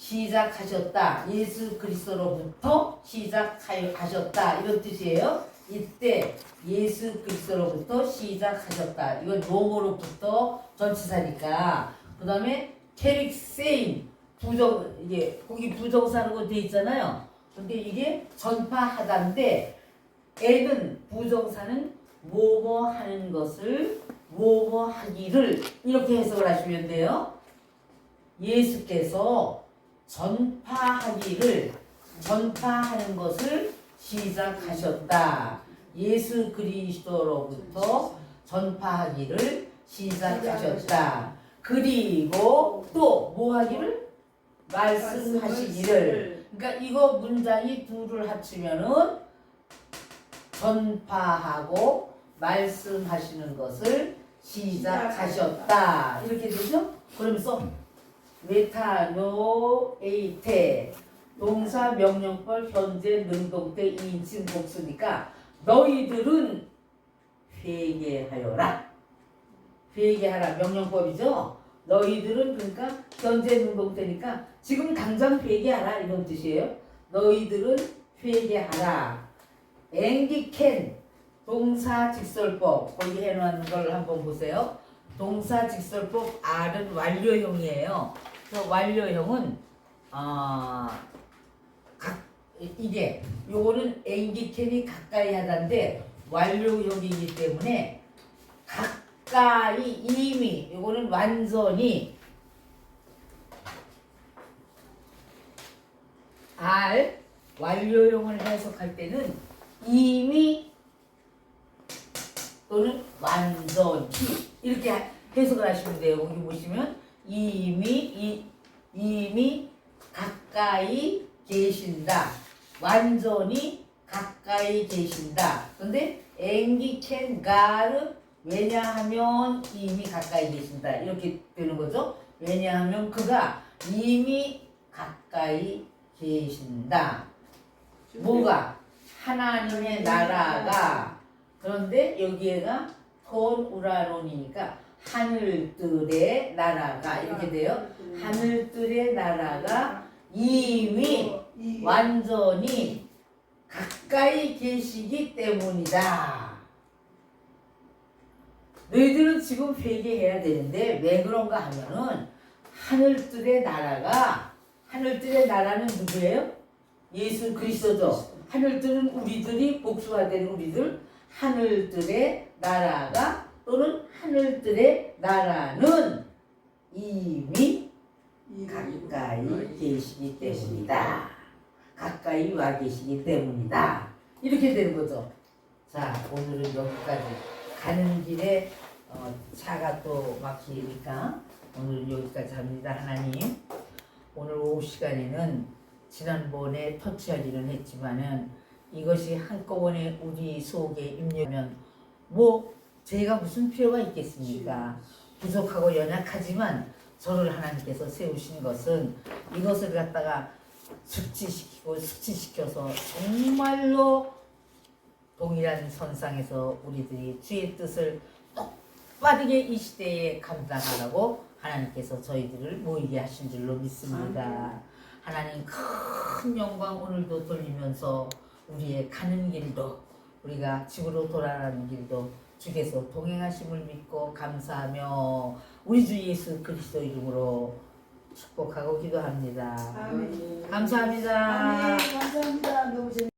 A: 시작하셨다. 예수 그리스도로부터 시작하셨다. 이런 뜻이에요. 이때 예수 그리스도로부터 시작하셨다. 이건 로고로부터 전치사니까. 그 다음에 캐릭세인 이게 거기 부정사로 돼 있잖아요. 근데 이게 전파하다인데 애는 부정사는 뭐뭐 하는 것을 뭐뭐 하기를 이렇게 해석을 하시면 돼요. 예수께서 전파하는 것을 시작하셨다. 예수 그리스도로부터 전파하기를 시작하셨다. 그리고 또 뭐 하기를? 말씀하시기를. 그러니까 이거 문장이 둘을 합치면은 전파하고 말씀하시는 것을 시작하셨다. 이렇게 되죠? 그러면서 메타노에이테 동사 명령법 현재 능동태 2인칭 복수니까 너희들은 회개하여라. 회개하라 명령법이죠. 너희들은 그러니까 현재 능동태니까 지금 당장 회개하라 이런 뜻이에요. 너희들은 회개하라. 앵기캔 동사 직설법 거기 해놓은 걸 한번 보세요. 동사 직설법 R은 완료형이에요. 그 완료형은 이게 요거는 앵기캔이 가까이 하다인데 완료형이기 때문에 가까이 이미 요거는 완전히 R 완료형을 해석할 때는 이미 또는 완전히 이렇게 해석을 하시면 돼요. 거기 보시면 이미 가까이 계신다. 완전히 가까이 계신다. 근데 앵기캔 가르 왜냐하면 이미 가까이 계신다. 이렇게 되는 거죠. 왜냐하면 그가 이미 가까이 계신다. 뭐가? 하나님의 나라가. 그런데 여기에가 톤 우라론이니까 하늘들의 나라가 이렇게 돼요. 하늘들의 나라가 이미 완전히 가까이 계시기 때문이다. 너희들은 지금 회개해야 되는데 왜 그런가 하면은 하늘들의 나라는 누구예요? 예수 그리스도죠. 하늘들은 우리들이 복수가 되는 우리들. 하늘들의 나라가 또는 하늘들의 나라는 이미 가까이 계시기 때문이다. 가까이 와 계시기 때문이다. 이렇게 되는 거죠. 자, 오늘은 여기까지. 가는 길에 차가 또 막히니까 오늘은 여기까지 합니다. 하나님, 오늘 오후 시간에는 지난번에 터치하기는 했지만은 이것이 한꺼번에 우리 속에 입력하면 뭐 제가 무슨 필요가 있겠습니까? 부족하고 연약하지만 저를 하나님께서 세우신 것은 이것을 갖다가 숙지시켜서 정말로 동일한 선상에서 우리들이 주의 뜻을 똑바르게 이 시대에 감당하라고 하나님께서 저희들을 모이게 하신 줄로 믿습니다. 하나님 큰 영광 오늘도 돌리면서 우리의 가는 길도 우리가 집으로 돌아가는 길도 주께서 동행하심을 믿고 감사하며 우리 주 예수 그리스도 이름으로 축복하고 기도합니다.
B: 아멘.
A: 감사합니다.
B: 아멘. 감사합니다. 너무 재밌